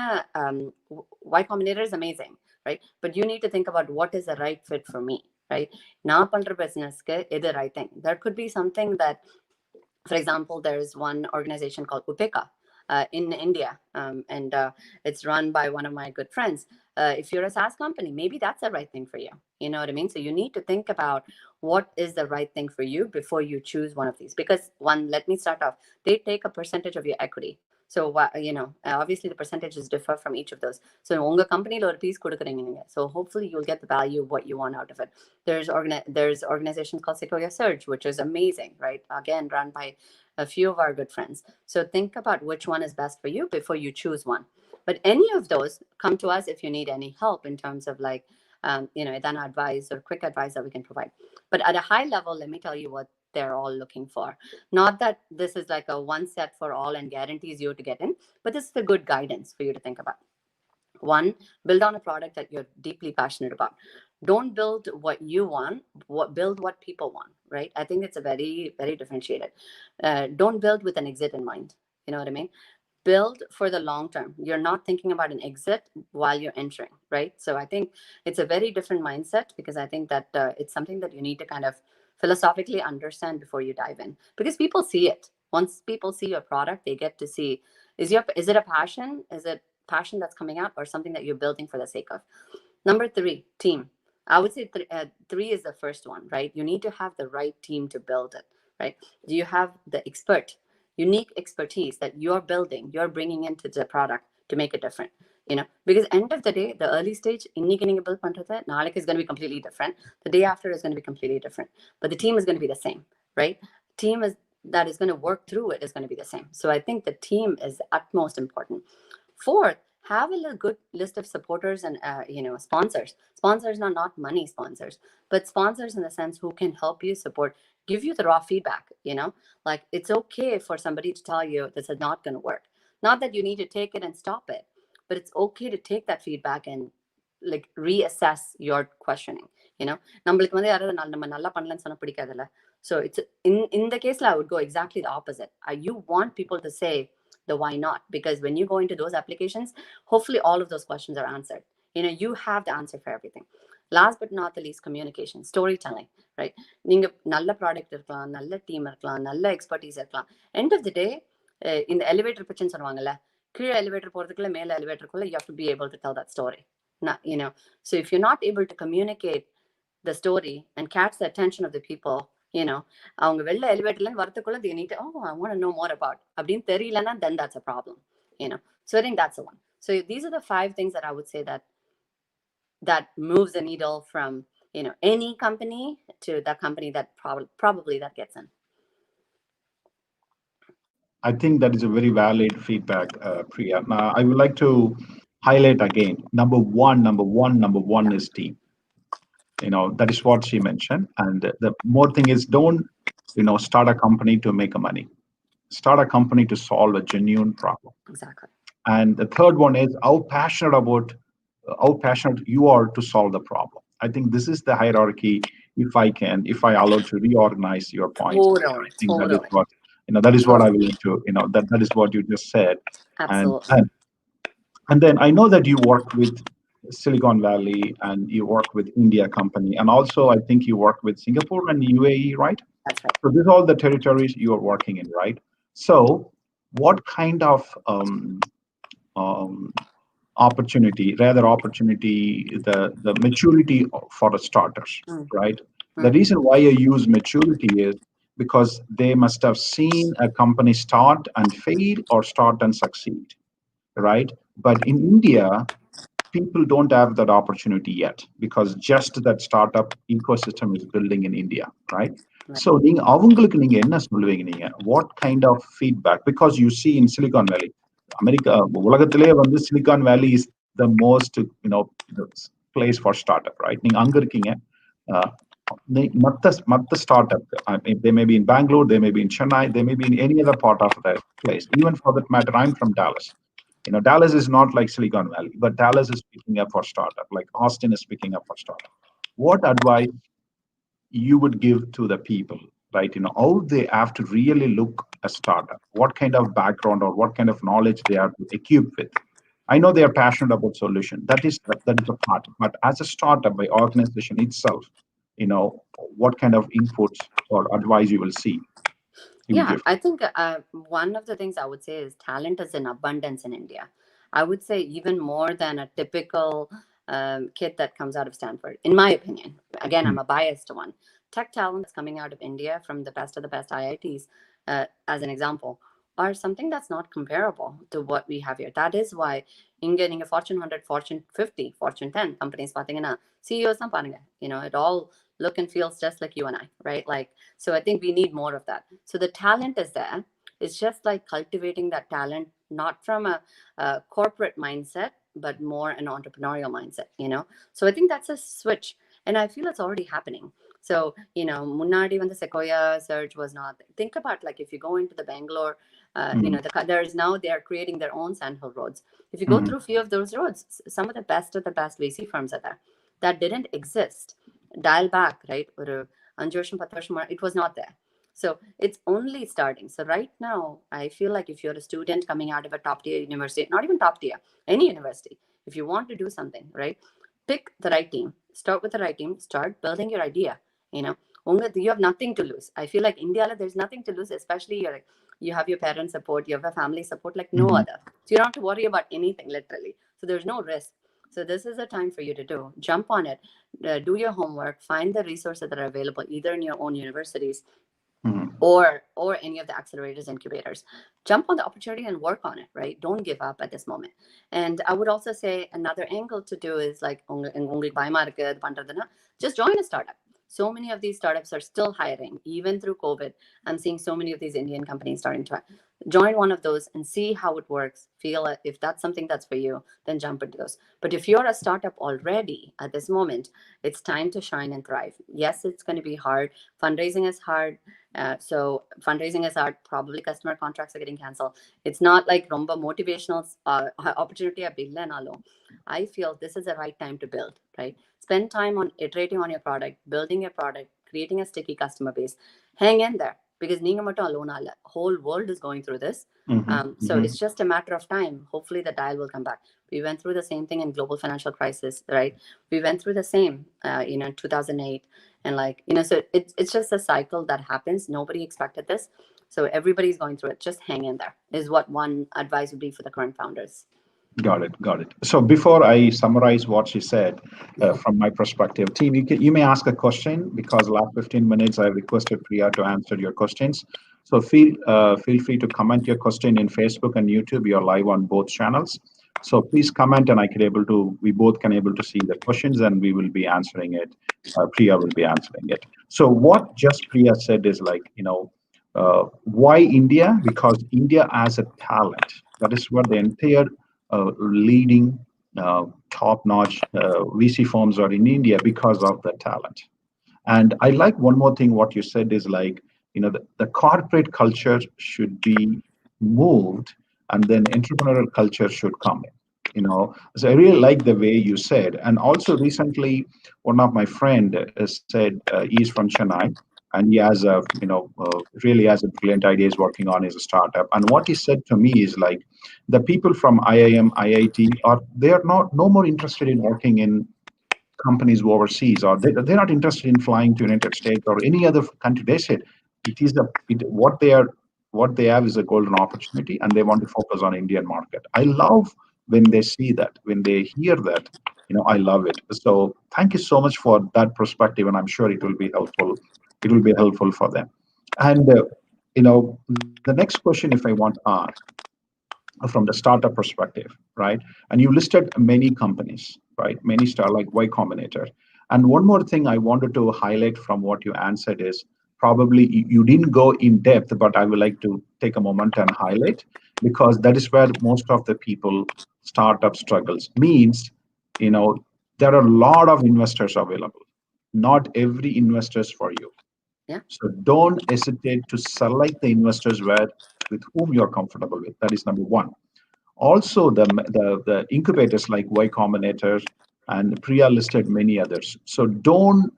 Y Combinator is amazing, right? But you need to think about what is the right fit for me, right? நான் பண்ற businessக்கு எது right thing. There could be something that, for example, there is one organization called Upeka in India, and it's run by one of my good friends. If you're a SaaS company, maybe that's the right thing for you. You know what I mean? So you need to think about what is the right thing for you before you choose one of these. Because let me start off. They take a percentage of your equity. So obviously the percentages differ from each of those. So unga company lo or piece kodukringa neenga. So hopefully you'll get the value of what you want out of it. There's organizations called Sequoia Surge, which is amazing, right? Again, run by a few of our good friends. So think about which one is best for you before you choose one. But any of those, come to us if you need any help in terms of advice or quick advice that we can provide. But at a high level, let me tell you what they're all looking for. Not that this is like a one set for all and guarantees you to get in, but this is a good guidance for you to think about. One, build on a product that you're deeply passionate about. Don't build what you want, build what people want, right? I think it's a very, very differentiated. Don't build with an exit in mind. You know what I mean? Build for the long term. You're not thinking about an exit while you're entering, right? So I think it's a very different mindset, because I think that it's something that you need to kind of philosophically understand before you dive in, because people see it. Once people see your product, they get to see, is it a passion? Is it passion that's coming out, or something that you're building for the sake of? Number 3, team. I would say 3 is the first one, right? You need to have the right team to build it, right? Do you have the unique expertise that you're building, you're bringing into the product to make it different? Because end of the day, the early stage, இன்னைக்கு நீங்க build பண்றது நாளைக்கு is going to be completely different. The day after is going to be completely different. But the team is going to be the same, right? Team that is going to work through it is going to be the same. So I think the team is utmost important. 4th, have a good list of supporters and sponsors. Sponsors are not money sponsors, but sponsors in the sense who can help you support, give you the raw feedback. Like, it's okay for somebody to tell you this is not going to work. Not that you need to take it and stop it, but it's okay to take that feedback and like reassess your questioning. நம்மளுக்கு வந்து யாராவது நம்ம நல்லா பண்ணலன்னு சொன்னா பிடிக்காதுல்ல. So it's in the case I would go exactly the opposite. You want people to say the why not, because when you go into those applications, hopefully all of those questions are answered. You have the answer for everything. Last but not the least, communication, storytelling, right? நீங்க நல்ல product இருக்கலாம், நல்ல team இருக்கலாம், நல்ல expertise இருக்கலாம். End of the day, இந்த elevator பிட்ச்னு சொல்லுவாங்கல்ல, கீழே எலிவேட்டர் போறதுக்குள்ள மேல எலிவேட்டருக்குள்ள you have to be able to tell that story. So if you're not able to communicate the story and catch the attention of the people, அவங்க வெளில எலிவேட்டர்ல வரதுக்குள்ள they need to, I want to know more about அப்படின்னு தெரியலன்னா, then that's a problem. So I think that's the one. So these are the 5 things that I would say that moves the needle from any company to that company that probably that gets in. I think that is a very valid feedback, Priya. Now, I would like to highlight again, number one is team. That is what she mentioned. And the more thing is, don't start a company to make a money. Start a company to solve a genuine problem. Exactly. And the third one is how passionate you are to solve the problem. I think this is the hierarchy. If I allow to reorganize your points, totally. I think that is what that is what I will need to that is what you just said. Absolutely. And then I know that you work with Silicon Valley and you work with India company, and also I think you work with Singapore and UAE, right? That's right. So these are all the territories you are working in, right? So what kind of opportunity, the maturity for the starters, right? The reason why I use maturity is because they must have seen a company start and fail or start and succeed, right? But in India, people don't have that opportunity yet, because just that startup ecosystem is building in India, right? So what kind of feedback? Because you see in Silicon Valley, America, உலகத்திலே வந்து Silicon Valley is the most place for startup, right? நீங்க அங்க இருக்கீங்க, மத்த startup, they may be in Bangalore, they may be in Chennai, they may be in any other part of the place. Even for that matter, I'm from Dallas. Dallas is not like Silicon Valley, but Dallas is picking up for startup, like Austin is picking up for startup. What advice you would give to the people, right? How they have to really look a startup, what kind of background or what kind of knowledge they are equipped with. I know they are passionate about solution. That is a part. But as a startup, by organization itself, what kind of inputs or advice you will see? Yeah, I think one of the things I would say is talent is in abundance in India. I would say even more than a typical kid that comes out of Stanford, in my opinion. Again, I'm a biased one. Tech talent is coming out of India from the best of the best IITs, as an example, are something that's not comparable to what we have here. That is why inga Fortune 100, Fortune 50, Fortune 10 companies pathina CEOs na parunga, it all look and feels just like you and I, right? Like, so I think we need more of that. So the talent is there. It's just like cultivating that talent, not from a corporate mindset, but more an entrepreneurial mindset, So I think that's a switch. And I feel it's already happening. So, Munadi, when the Sequoia surge was not, think about like if you go into the Bangalore, there's now they are creating their own sandhill roads. If you go through a few of those roads, some of the best VC firms are there that didn't exist. Dial back, right? Or 5 வருஷம் 10 வருஷம், it was not there. So it's only starting. So right now, I feel like if you're a student coming out of a top tier university, not even top tier, any university, if you want to do something, right, pick the right team, start with the right team, start building your idea. You have nothing to lose. I feel like India, there's nothing to lose, especially you have your parents' support, you have a family support like no other. So you don't have to worry about anything, literally. So there's no risk. So this is a time for you to jump on it, do your homework, find the resources that are available either in your own universities or any of the accelerators, incubators. Jump on the opportunity and work on it, right? Don't give up at this moment. And I would also say another angle to do is like, just join a startup. So many of these startups are still hiring, even through COVID. I'm seeing so many of these Indian companies starting to join one of those and see how it works. Feel it. If that's something that's for you, then jump into those. But if you're a startup already at this moment, it's time to shine and thrive. Yes, it's going to be hard. Fundraising is hard. So fundraising is hard. Probably customer contracts are getting canceled. It's not like romba motivational opportunity. I feel this is the right time to build, right? Spend time on iterating on your product, building your product, creating a sticky customer base. Hang in there, because Ninga Matto alone, whole world is going through this. So it's just a matter of time. Hopefully the dial will come back. We went through the same thing in global financial crisis, right? We went through the same, in 2008. And so it's just a cycle that happens. Nobody expected this. So everybody's going through it. Just hang in there is what one advice would be for the current founders. Got it. So before I summarize what she said, from my perspective, team, you may ask a question, because last 15 minutes I requested Priya to answer your questions. So feel free to comment your question in Facebook and YouTube. You're live on both channels. So please comment, and we both can able to see the questions, and we will be answering it. Priya will be answering it. So what just Priya said is like, why India? Because India has a talent. That is what the entire leading top-notch VC firms are in India, because of the talent. And I like one more thing what you said is like, the corporate culture should be moved, and then entrepreneurial culture should come in. So I really like the way you said. And also recently, one of my friend said he's from Chennai, and he has really has a brilliant ideas working on his startup. And what he said to me is like, the people from IIM, IIT they are no more interested in working in companies overseas, or they're not interested in flying to United States or any other country. They said what they have is a golden opportunity, and they want to focus on Indian market. I love when they see that, when they hear that. I love it. So thank you so much for that perspective, and I'm sure it will be helpful. It will be helpful for them. And the next question, if I want to ask, from the startup perspective, right? And you listed many companies, right? Many like Y Combinator. And one more thing I wanted to highlight from what you answered is, probably you didn't go in depth, but I would like to take a moment and highlight, because that is where most of the people startup struggles. Means, there are a lot of investors available. Not every investor is for you. Yeah. So don't hesitate to select the investors with whom you're comfortable with. That is number one. Also, the incubators like Y Combinator, and Priya listed many others. So don't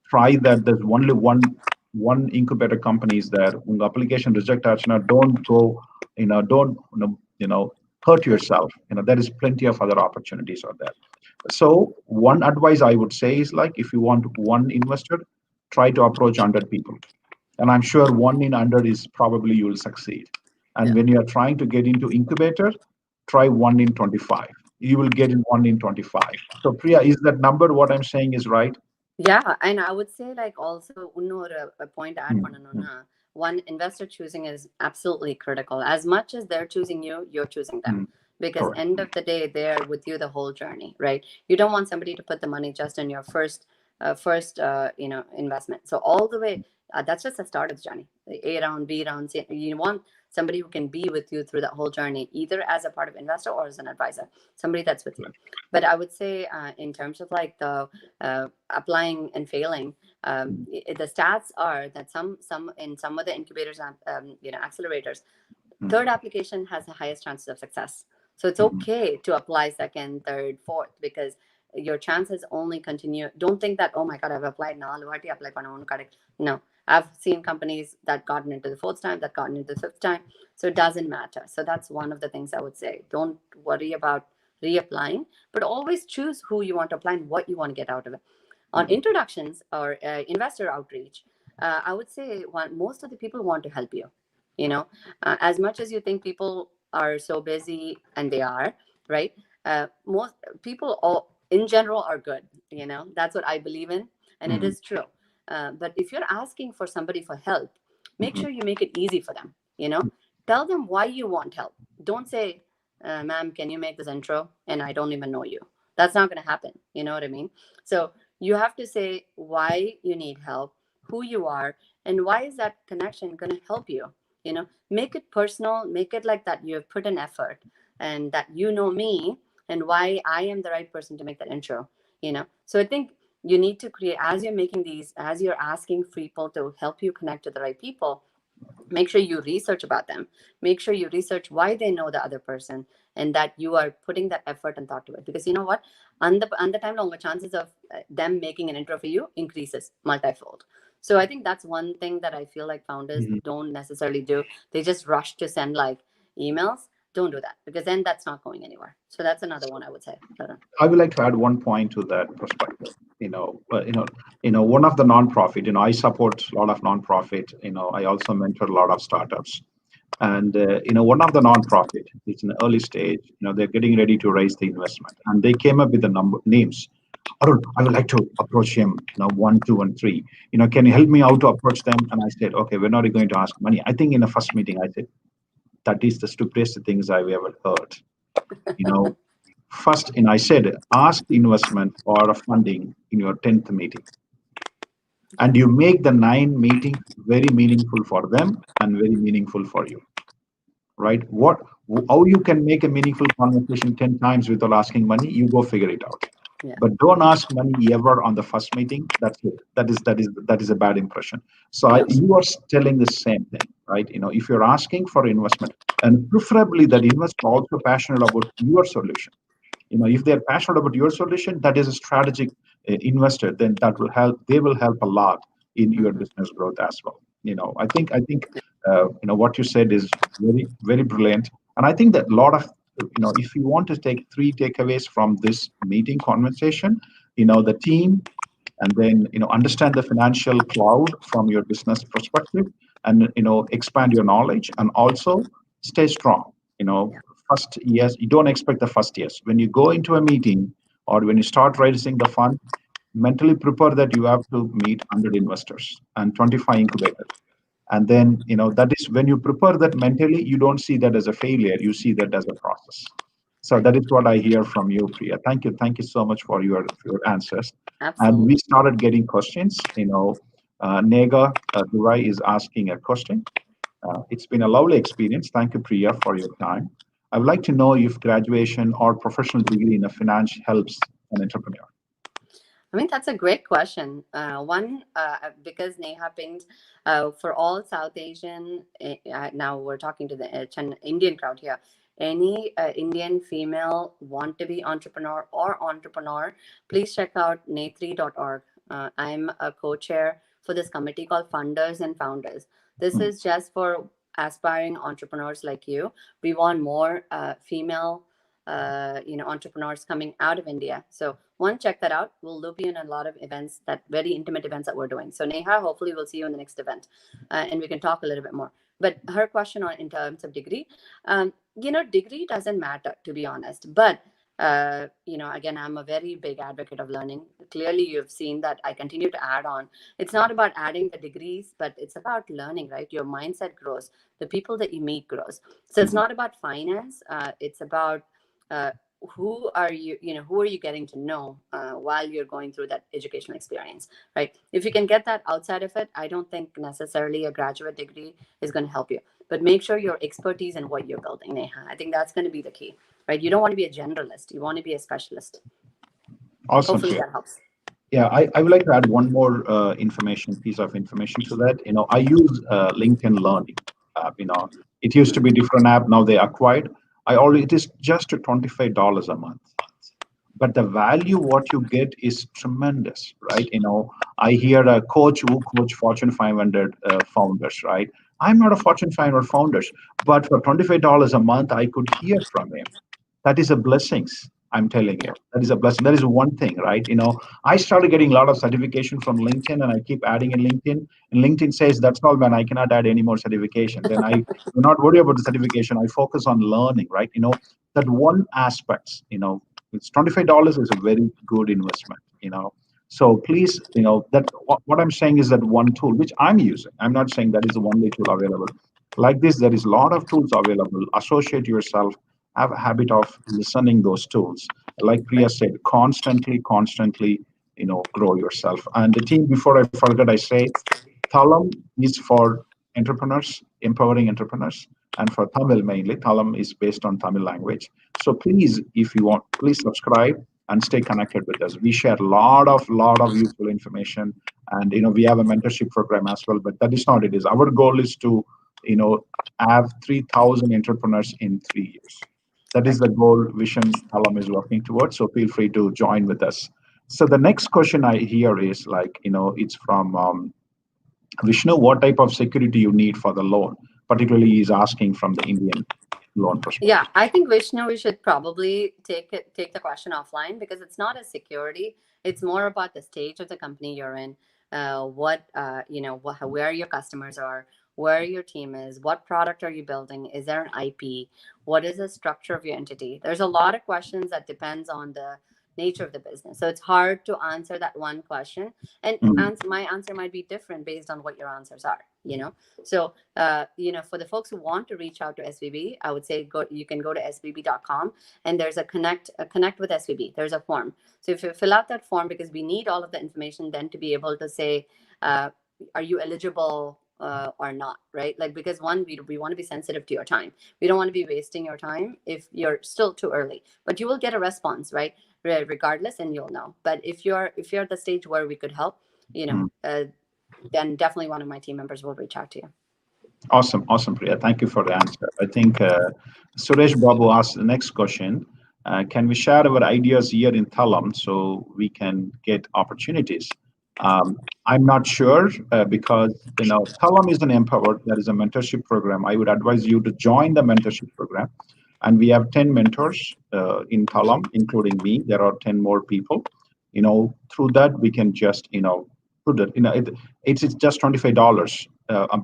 try that there's only one incubator company is there. Unga application reject aachna, don't go, don't hurt yourself. There is plenty of other opportunities out there. So one advice I would say is like, if you want one investor, try to approach 100 people. And I'm sure 1 in 100 is probably you will succeed. And when you are trying to get into incubator, try 1 in 25. You will get in 1 in 25. So Priya, is that number what I'm saying is right? Yeah, and I would say like also a point add pananona, one investor choosing is absolutely critical. As much as they're choosing you, you're choosing them. Because Correct. End of the day, they're with you the whole journey, right? You don't want somebody to put the money just in your first investment. So all the way, that's just the start of the journey. The A round, B rounds. You want somebody who can be with you through that whole journey, either as a part of investor or as an advisor, somebody that's with you. But I would say in terms of like the applying and failing, the stats are that some in some of the incubators, accelerators, third application has the highest chances of success. So it's okay to apply second, third, fourth, because your chances only continue. Don't think that, oh my God, I've applied now. No, I've seen companies that gotten into the fourth time, that gotten into the fifth time. So it doesn't matter. So that's one of the things I would say. Don't worry about reapplying, but always choose who you want to apply and what you want to get out of it. On introductions or investor outreach, I would say most of the people want to help you. As much as you think people are so busy, and they are, right? Most people in general are good. That's what I believe in, and it is true. But if you're asking for somebody for help, make sure you make it easy for them. Tell them why you want help. Don't say, ma'am, can you make this intro? And I don't even know you. That's not going to happen. You know what I mean? So you have to say why you need help, who you are, and why is that connection going to help you. Make it personal, make it like that you have put an effort, and that you know me and why I am the right person to make that intro. So I think you need to create, as you're making these, as you're asking people to help you connect to the right people, make sure you research about them, make sure you research why they know the other person, and that you are putting that effort and thought to it. Because you know what, on the time longer chances of them making an intro for you increases multifold. So I think that's one thing that I feel like founders don't necessarily do. They just rush to send like emails. Don't do that, because then that's not going anywhere. So that's another one I would say. I would like to add one point to that perspective. One of the nonprofit. I support a lot of nonprofit. I also mentor a lot of startups, and one of the nonprofit, it's in the early stage. They're getting ready to raise the investment, and they came up with the names. Arun, I would like to approach him. 1, 2, and 3. Can you help me out to approach them? And I said, okay, we're not going to ask money. I think in the first meeting, I said, that is the stupidest things I've ever heard. First, I said, ask investment or funding in your 10th meeting. And you make the 9 meetings very meaningful for them and very meaningful for you. Right? How you can make a meaningful conversation 10 times without asking money, you go figure it out. Yeah. But don't ask money ever on the first meeting. That's it. That is a bad impression. So you are telling the same thing, right? If you're asking for investment, and preferably that investor also passionate about your solution. If they're passionate about your solution, that is a strategic investor. Then that will help. They will help a lot in your business growth as well. I think what you said is very, very brilliant, and I think that a lot of if you want to take 3 takeaways from this meeting conversation, the team, and then understand the financial cloud from your business perspective, and expand your knowledge, and also stay strong. First yes, you don't expect the first yes. When you go into a meeting or when you start raising the fund, mentally prepare that you have to meet 100 investors and 25 incubators. And then, that is when you prepare that mentally, you don't see that as a failure, you see that as a process. So that is what I hear from you, Priya. Thank you so much for your answers. Absolutely. And we started getting questions. Nega Durai is asking a question. It's been a lovely experience. Thank you, Priya, for your time. I would like to know if graduation or professional degree in a finance helps an entrepreneur. I mean, that's a great question. Because Neha pinged, for all South Asian, now we're talking to the Indian crowd here. Any Indian female want to be entrepreneur, please check out natri.org. I'm a co-chair for this committee called Funders and Founders. This is just for aspiring entrepreneurs like you. We want more female entrepreneurs coming out of India. So check that out. We'll loop you in a lot of events, that very intimate events that we're doing. So Neha, hopefully we'll see you in the next event, and we can talk a little bit more. But her question in terms of degree, degree doesn't matter, to be honest. But again, I'm a very big advocate of learning. Clearly, you've seen that I continue to add on. It's not about adding the degrees, but it's about learning, right? Your mindset grows. The people that you meet grows. So it's not about finance. It's about who are you getting to know while you're going through that educational experience, right? If you can get that outside of it, I don't think necessarily a graduate degree is going to help you. but make sure your expertise in what you're building, Neha. I think that's going to be the key, right? You don't want to be a generalist. You want to be a specialist. Awesome. Hopefully that helps. Yeah, I would like to add one more piece of information to that. I use LinkedIn Learning. It used to be a different app. Now they acquired. It is just $25 a month. But the value what you get is tremendous, right? I hear a coach who coach Fortune 500 founders, right? I'm not a Fortune 500 founder, but for $25 a month, I could hear from him. That is a blessings. I'm telling you, that is a blessing. That is one thing, right? I started getting a lot of certification from LinkedIn, and I keep adding in LinkedIn. And LinkedIn says, "That's all, man. I cannot add any more certification." Then I do not worry about the certification. I focus on learning, right? That one aspect. It's $25 is a very good investment. So please, that what I'm saying is that one tool which I'm using. I'm not saying that is the only tool available. Like this, there is a lot of tools available. Associate yourself. Have a habit of listening those tools. Like Priya said, constantly, grow yourself. And the team, before I forget, I say, Thalam is for entrepreneurs, empowering entrepreneurs, and for Tamil mainly. Thalam is based on Tamil language. So please, if you want, please subscribe and stay connected with us. We share a lot of useful information, and we have a mentorship program as well. But that is not it. Is our goal is to have 3,000 entrepreneurs in 3 years. That is the goal vision Thalam is working towards. So feel free to join with us. So the next question I hear is it's from Vishnu. What type of security you need for the loan? Particularly, he's asking from the Indian loan perspective. Yeah, I think Vishnu, we should probably take the question offline, because it's not a security. It's more about the stage of the company you're in, where your customers are, where your team is, what product are you building, is there an IP, what is the structure of your entity. There's a lot of questions that depends on the nature of the business. So it's hard to answer that one question, and my answer might be different based on what your answers are. So for the folks who want to reach out to SVB, I would say you can go to svb.com, and there's a connect with SVB. There's a form. So if you fill out that form, because we need all of the information then to be able to say, are you eligible or not, right? Because one, we want to be sensitive to your time. We don't want to be wasting your time if you're still too early, but you will get a response, right? Regardless, and you'll know. But if you're at the stage where we could help, then definitely one of my team members will reach out to you. Awesome, Priya. Thank you for the answer. I think Suresh Babu asked the next question. Can we share our ideas here in Thalam so we can get opportunities? I'm not sure because Thalam is an empowered. There is a mentorship program. I would advise you to join the mentorship program, and we have 10 mentors in Thalam, including me. There are 10 more people. Through that we can just put it. It's just $25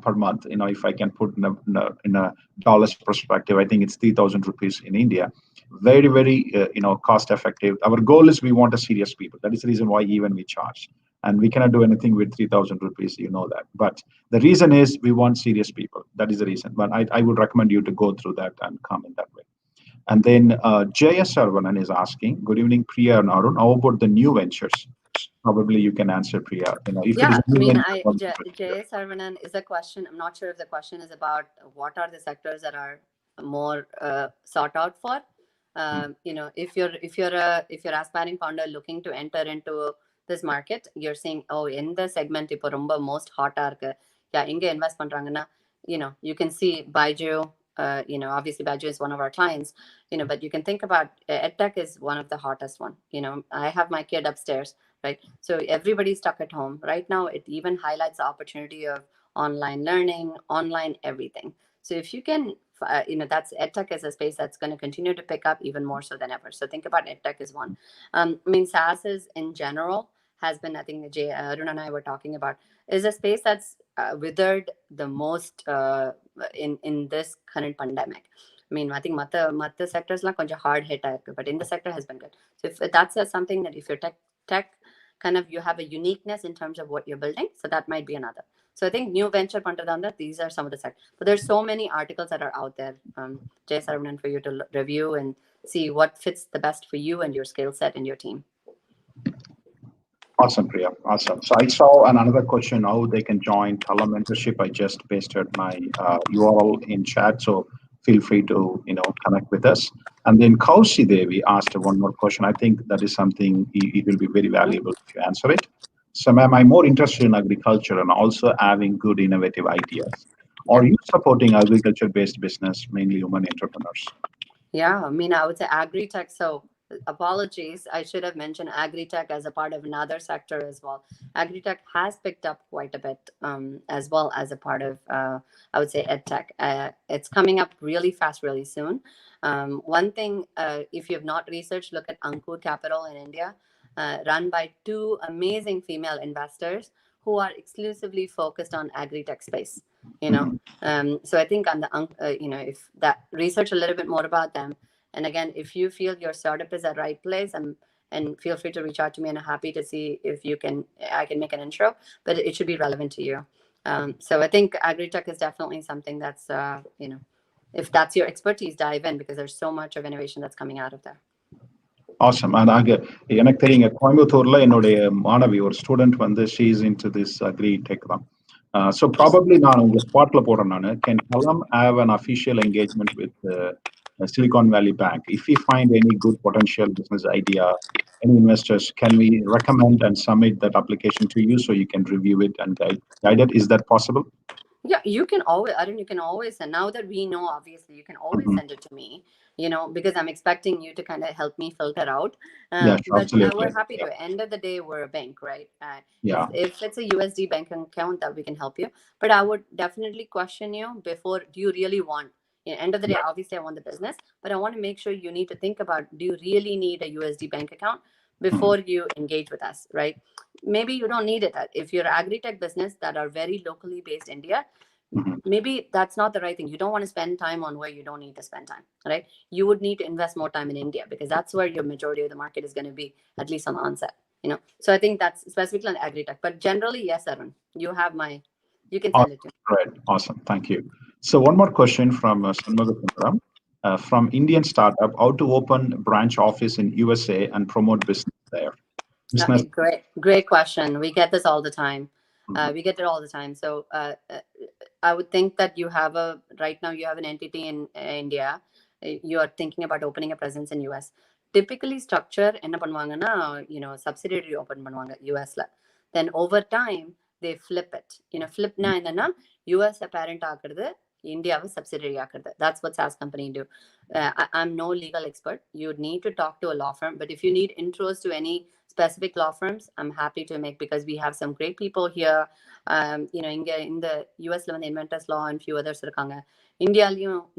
per month. If I can put in a dollars perspective, I think it's 3,000 rupees in India. Very, very cost effective. Our goal is we want a serious people. That is the reason why even we charge. And we cannot do anything with 3,000 rupees, that. But the reason is we want serious people. That is the reason. But I would recommend you to go through that and come in that way. And then J.S. Sarvanan is asking, good evening, Priya and Arun. How about the new ventures? Probably you can answer, Priya. J.S. Sarvanan is a question. I'm not sure if the question is about what are the sectors that are more sought out for. If you're aspiring founder looking to enter into this market, you're saying, in the segment ipo romba most hot arku inga invest pandrangana, you can see Baiju. Obviously Baiju is one of our clients, but you can think about EdTech is one of the hottest one. I have my kid upstairs, right? So everybody's stuck at home right now. It even highlights the opportunity of online learning, online everything. So if you can, that's EdTech is a space that's going to continue to pick up even more so than ever. So think about EdTech as one. SaaS is in general has been, I think Arun and I were talking about, is a space that's withered the most in this current pandemic. I think matta sectors la konja hard hit aayirukku, but in the sector has been good. So if that's something that if you're tech kind of, you have a uniqueness in terms of what you're building, so that might be another. So I think new venture pandradanda, these are some of the sectors. But there's so many articles that are out there, Jay Saravanan, for you to review and see what fits the best for you and your skill set and your team. Awesome, Priya. Awesome. So I saw another question how they can join Telementorship. I just pasted my URL in chat, so feel free to connect with us. And then Kaushi Devi asked one more question. I think that is something it will be very valuable if you answer it. So, ma'am, I'm more interested in agriculture and also having good innovative ideas. Are you supporting agriculture-based business, mainly women entrepreneurs? Yeah, I mean, I would say agri-tech. So apologies, I should have mentioned agri-tech as a part of another sector as well. Agri-tech has picked up quite a bit, as well as a part of, I would say, ed-tech. It's coming up really fast, really soon. One thing, if you have not researched, look at Ankur Capital in India, run by two amazing female investors who are exclusively focused on agri-tech space. So I think on the if that research a little bit more about them, and again, if you feel your startup is at the right place, and feel free to reach out to me, and I'm happy to see if I can make an intro, but it should be relevant to you. So I think agri-tech is definitely something that's if that's your expertise, dive in, because there's so much of innovation that's coming out of there. Awesome. And எனக்கு தெரியுங்க கோயம்புத்தூர்ல என்னுடைய மாணவி ஒரு student வந்து she is into this agri tech தான். So probably நான் உங்க ஸ்பாட்ல போறேன் நான். Can Thalam have an official engagement with Silicon Valley Bank? If we find any good potential business idea, any investors, can we recommend and submit that application to you so you can review it and guide it? Is that possible? Yeah, you can always, Arun, you can always, and now that we know, obviously, you can always send it to me, because I'm expecting you to kind of help me filter out. Yes, but absolutely. We're happy to. End of the day, we're a bank, right? If it's a USD bank account, that we can help you. But I would definitely question you before, do you really want, end of the day, obviously, I want the business, but I want to make sure you need to think about, do you really need a USD bank account before you engage with us, right? Maybe you don't need it. If you're agri-tech business that are very locally based India, maybe that's not the right thing. You don't want to spend time on where you don't need to spend time, right? You would need to invest more time in India, because that's where your majority of the market is going to be, at least on the onset, So I think that's specifically on agri-tech. But generally, yes, Arun, you can send it to me. Right. Awesome. Thank you. So one more question from Shanmugasundaram. From Indian startup, how to open branch office in USA and promote business there? Great question. We get this all the time. We get it all the time. So I would think that right now you have an entity in India. You are thinking about opening a presence in US. Typically structure enna பண்ணுவாங்கன்னா subsidiary open பண்ணுவாங்க USல. Then over time they flip it. Flipna என்னன்னா US parent ஆக்குறது, India subsidiary ஆக்குறது. That's what SaaS company do. I'm no legal expert. You'd need to talk to a law firm, but if you need intros to any specific law firms, I'm happy to make, because we have some great people here. In the US the inventors law and few others irukanga. India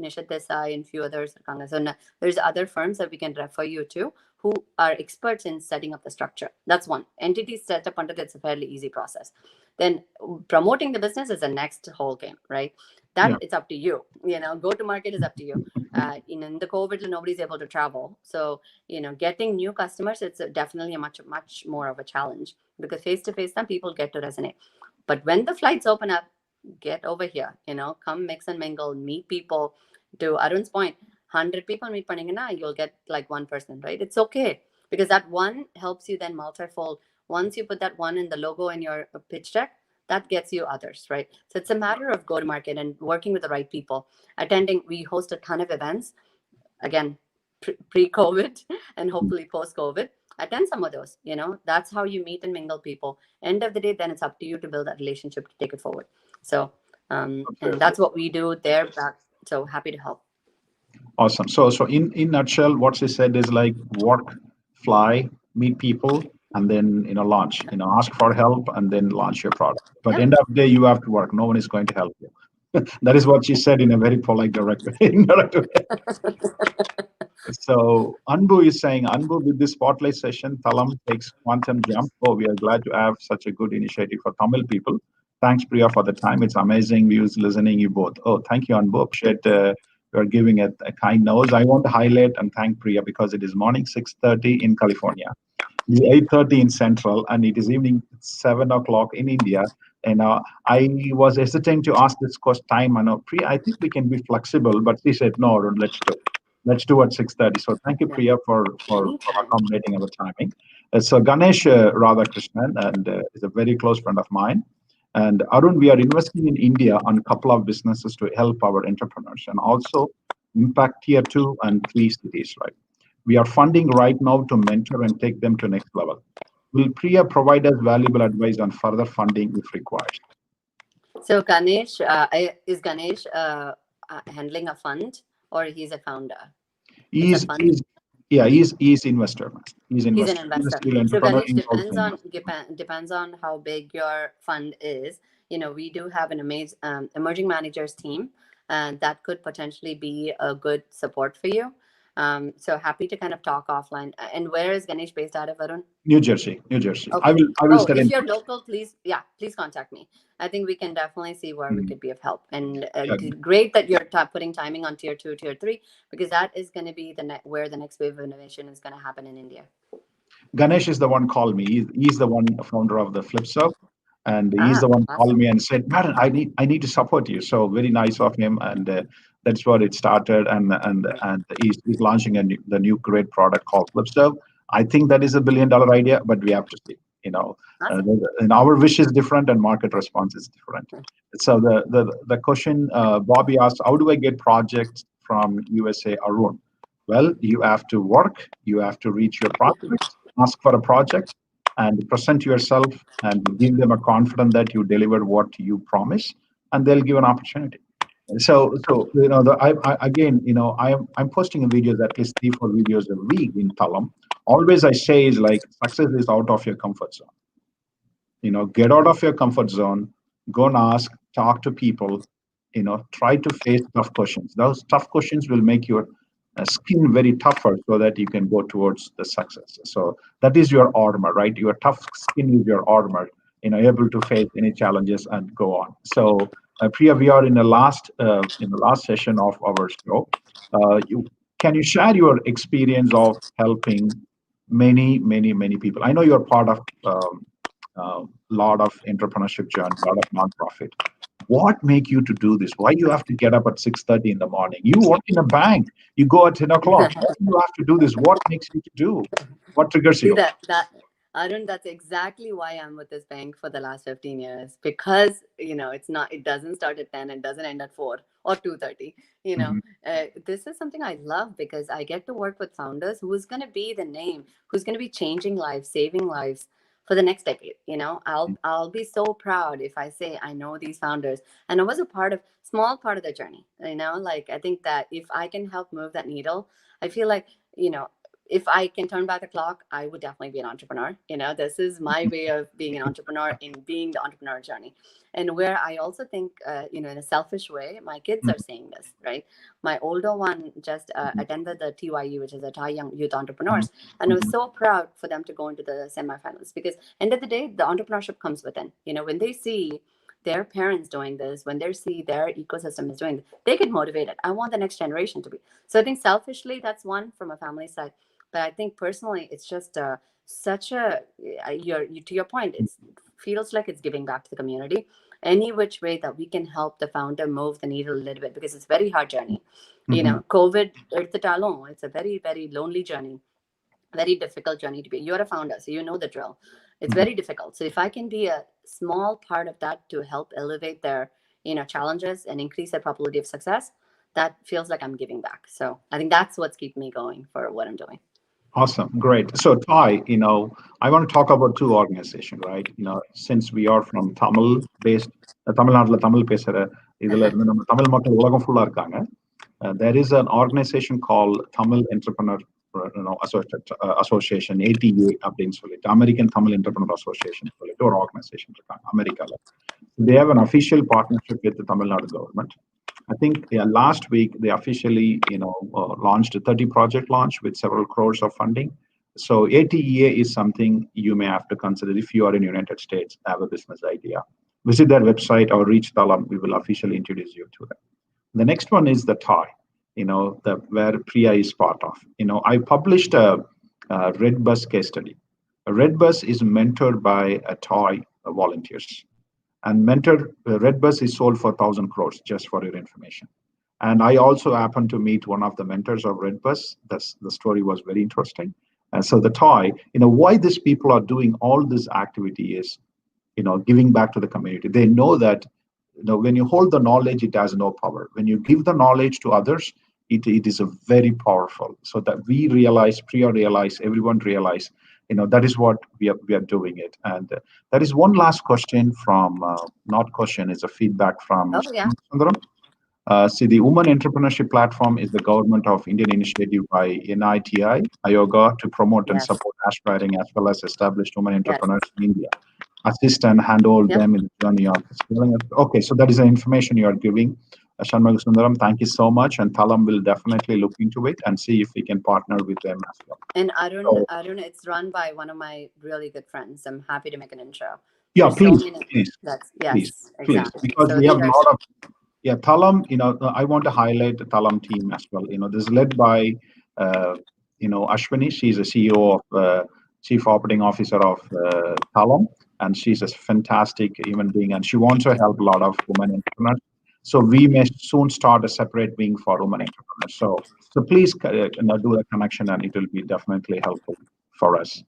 Nishad Desai and few others irukanga. So there's other firms that we can refer you to who are experts in setting up the structure. That's one. Entity setup under it's a fairly easy process. Then promoting the business is the next whole game, right? It's up to you. Go to market is up to you. In the COVID, nobody's able to travel, so getting new customers, it's definitely a much more of a challenge, because face to face, some people get to resonate. But when the flights open up, get over here. Come mix and mingle, meet people. To Arun's point, 100 people meet paningana, you'll get like one person, right? It's okay, because that one helps you then multifold. Once you put that one in the logo in your pitch deck, that gets you others, right? So it's a matter of go to market and working with the right people. Attending, we host a ton of events, again, pre-COVID and hopefully post-COVID. Attend some of those. That's how you meet and mingle people. End of the day, then it's up to you to build that relationship to take it forward. So and that's what we do there. So happy to help. Awesome. So in nutshell, what she said is like work, fly, meet people, and then launch. Ask for help and then launch your product. But end of the day, you have to work. No one is going to help you. That is what she said in a very polite, direct way. So Anbu is saying, Anbu, with this spotlight session, Thalam takes quantum jump. Oh, we are glad to have such a good initiative for Tamil people. Thanks, Priya, for the time. It's amazing views listening you both. Oh, thank you, Anbu. Appreciate you're giving a kind nose. I want to highlight and thank Priya, because it is morning 6:30 in California. It's 8:30 in Central, and it is evening 7 o'clock in India. And I was hesitant to ask this time. I know, Priya, I think we can be flexible, but she said, no, let's do at 6:30. So thank you, Priya, for accommodating our timing. So Ganesh Radhakrishnan, and is a very close friend of mine. And Arun, we are investing in India on a couple of businesses to help our entrepreneurs and also impact tier 2 and 3 cities, right? We are funding right now to mentor and take them to next level. Will Priya provide us valuable advice on further funding if required? So Ganesh, is Ganesh handling a fund or he's a founder? He's investor. He's He's an investor. He's a investor. serial So entrepreneur. Ganesh, He's also depends on how big your fund is. We do have an amazing emerging managers team, and that could potentially be a good support for you. So happy to kind of talk offline. And where is Ganesh based out of, Arun? New Jersey. Okay. I will Oh, study. if you're local, please contact me. I think we can definitely see where we could be of help. And great that you're putting timing on tier 2, tier 3, because that is going to be where the next wave of innovation is going to happen in India. Ganesh is the one called me. He's the one founder of the FlipServe, and he's the one called me and said, "Madam, I need to support you." So very nice of him, and that's where it started. And he's launching the new great product called FlipServe. I think that is $1 billion idea, but we have to see. And our wish is different, and market response is different. So the question Bobby asked, how do I get projects from USA, Arun? Well, you have to work. You have to reach your prospects, ask for a project, and present yourself and give them a confidence that you delivered what you promise, and they'll give an opportunity. So I'm posting videos, at least 3-4 videos a week in Thalam. Always I say is like success is out of your comfort zone. Get out of your comfort zone, go and ask, talk to people, try to face tough questions. Those tough questions will make your skin very tougher so that you can go towards the success. So that is your armor, right? Your tough skin is your armor, able to face any challenges and go on. So Priya, we are in the last session of our show. Can you share your experience of helping many people? I know you're part of lot of entrepreneurship journey, lot of nonprofit. What make you to do this? Why you have to get up at 6:30 in the morning? You work in a bank. You go at 10 o'clock. Why do you have to do this? What makes you to do? What triggers you? Arun, that's exactly why I'm with this bank for the last 15 years, because it doesn't start at 10 and doesn't end at 4 or 2:30. This is something I love because I get to work with founders who's going to be the name, who's going to be changing lives, saving lives for the next decade. I'll be so proud if I say I know these founders and I was a small part of the journey. I think that if I can help move that needle, I feel like, if I can turn back the clock, I would definitely be an entrepreneur. This is my way of being an entrepreneur in being the entrepreneur journey. And where I also think, in a selfish way, my kids are seeing this, right? My older one just attended the TYU, which is the Thai Young Youth Entrepreneurs. And I was so proud for them to go into the semifinals because end of the day, the entrepreneurship comes within. When they see their parents doing this, when they see their ecosystem is doing this, they get motivated. I want the next generation to be. So I think selfishly, that's one from a family side. But I think personally, it's just to your point, it feels like it's giving back to the community. Any which way that we can help the founder move the needle a little bit, because it's a very hard journey. COVID, it's a very, very lonely journey, very difficult journey to be. You're a founder, so you know the drill. It's very difficult. So if I can be a small part of that to help elevate their, challenges and increase their probability of success, that feels like I'm giving back. So I think that's what's keeping me going for what I'm doing. Awesome. Great. So Thai, I want to talk about 2 organizations, right? Since we are from Tamil based, Tamil Nadu Tamil pesara, Tamil மக்கள் உலகம் ஃபுல்லா இருக்காங்க. There is an organization called Tamil Entrepreneur Association, ATA அப்படின்னு சொல்லிட்டு, American Tamil Entrepreneur Association சொல்லிட்டு ஒரு organisation இருக்காங்க அமெரிக்கால. They have an official partnership with the Tamil Nadu government. I think last week they officially, launched a 30 project launch with several crores of funding. So ATEA is something you may have to consider if you are in the United States, have a business idea. Visit their website or reach Thalam. We will officially introduce you to them. The next one is the Thai, where Priya is part of. I published a Red Bus case study. A Red Bus is mentored by a Thai volunteers. And Red Bus is sold for 1,000 crores, just for your information. And I also happened to meet one of the mentors of Red Bus. The story was very interesting. So the toy, why these people are doing all this activity is, giving back to the community. They know that, when you hold the knowledge, it has no power. When you give the knowledge to others, it is a very powerful. So that we realize, Priya realize, everyone realize, that is what we are doing it. And that is one last question from, not question, is a feedback from Sundaram. See, the Women Entrepreneurship Platform is the government of Indian initiative by NITI, Ayoga, to promote and support aspiring as well as established women entrepreneurs in India. Assist and handhold them in the journey of scaling. Okay, so that is the information you are giving. Shanmugha Sundaram, thank you so much. And Thalam will definitely look into it and see if we can partner with them as well. And Arun, it's run by one of my really good friends. I'm happy to make an intro. Yeah, please, please. Please, exactly. because So we have a lot of, Thalam, I want to highlight the Thalam team as well. This is led by, Ashwini. She's a CEO of, Chief Operating Officer of Thalam, and she's a fantastic human being, and she wants to help a lot of women entrepreneurs. So we may soon start a separate wing for women entrepreneurs. So please do a connection, and it will be definitely helpful for us.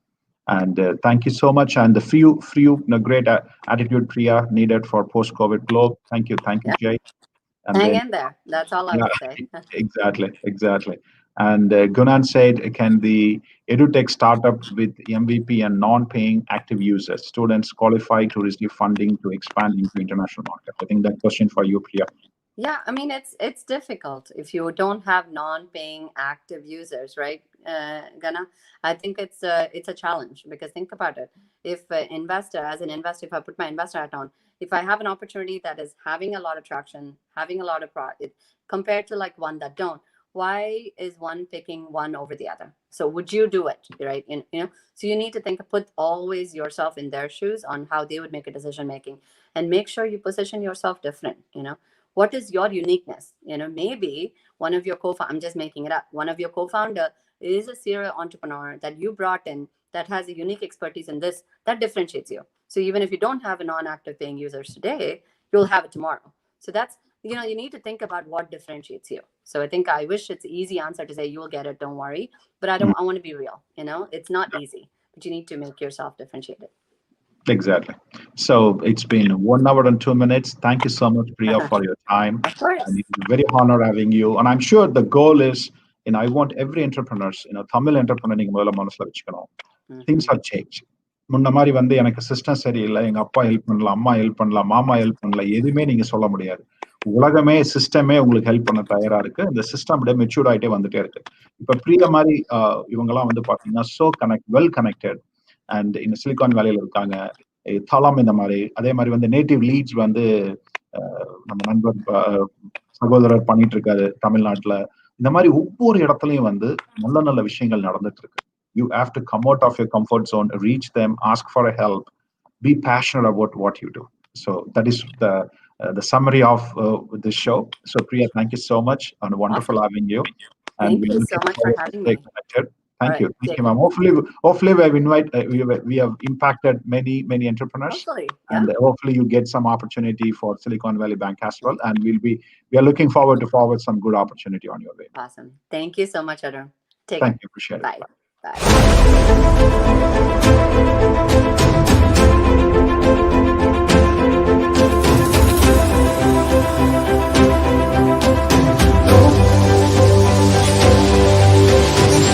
And thank you so much. And the few great attitude, Priya, needed for post-COVID globe. Thank you, Jay. And hang in there. That's all I would say. Exactly. And Gunan said, can the edutech startup with MVP and non-paying active users, students qualify to receive funding to expand into international market? I think that question for you, Priya. Yeah, I mean, it's difficult if you don't have non-paying active users, right, Gana? I think it's a challenge, because think about it. If an investor, if I put my investor hat on, if I have an opportunity that is having a lot of traction, having a lot of product, compared to like one that don't, why is one picking one over the other? So would you do it, right? So you need to put always yourself in their shoes on how they would make a decision making, and make sure you position yourself different. What is your uniqueness? Maybe one of your I'm just making it up. One of your co-founder is a serial entrepreneur that you brought in that has a unique expertise in this, that differentiates you. So even if you don't have a non-active paying users today, you'll have it tomorrow. So that's, you need to think about what differentiates you. So I think, I wish it's an easy answer to say you'll get it, don't worry. But I want to be real. It's not easy, but you need to make yourself differentiated. Exactly. So it's been 1 hour and 2 minutes. Thank you so much, Priya, for your time. Of course. And it's a very honor having you. And I'm sure the goal is, I want every entrepreneurs, Tamil entrepreneur, things have changed. முன்ன மாதிரி எனக்கு system சரியில்லை, எங்க அப்பா help பண்ணல, அம்மா help பண்ணல, மாமா ஹெல்ப் பண்ணல, எதுவுமே நீங்க சொல்ல முடியாது. உலகமே சிஸ்டமே உங்களுக்கு ஹெல்ப் பண்ண தயாரா இருக்கு. இந்த சிஸ்டம் அப்படியே மெச்சூர்ட் ஆகிட்டே வந்துட்டே இருக்கு. இப்ப பிரியா மாதிரி இவங்கெல்லாம் பாத்தீங்கன்னா வெல் கனெக்டட் அண்ட் இந்த சிலிகான் வேலியில இருக்காங்க. தலாம் இந்த மாதிரி, அதே மாதிரி நேட்டிவ் லீட்ஸ் நம்ம நண்பர் சகோதரர் பண்ணிட்டு இருக்காரு தமிழ்நாட்டுல. இந்த மாதிரி ஒவ்வொரு இடத்துலயும் நல்ல நல்ல விஷயங்கள் நடந்துட்டு இருக்கு. You have to come out of your comfort zone, reach them, ask for a help, be passionate about what you do. So that is the summary of this show. So Priya, thank you so much, and wonderful having you. And thank you so much for having me. Thank you, ma'am. Hopefully we have impacted many entrepreneurs. Hopefully, and hopefully you get some opportunity for Silicon Valley Bank as well. And we are looking forward to forward some good opportunity on your way. Awesome. Thank you so much, Arun. Thank you. Appreciate it. Bye.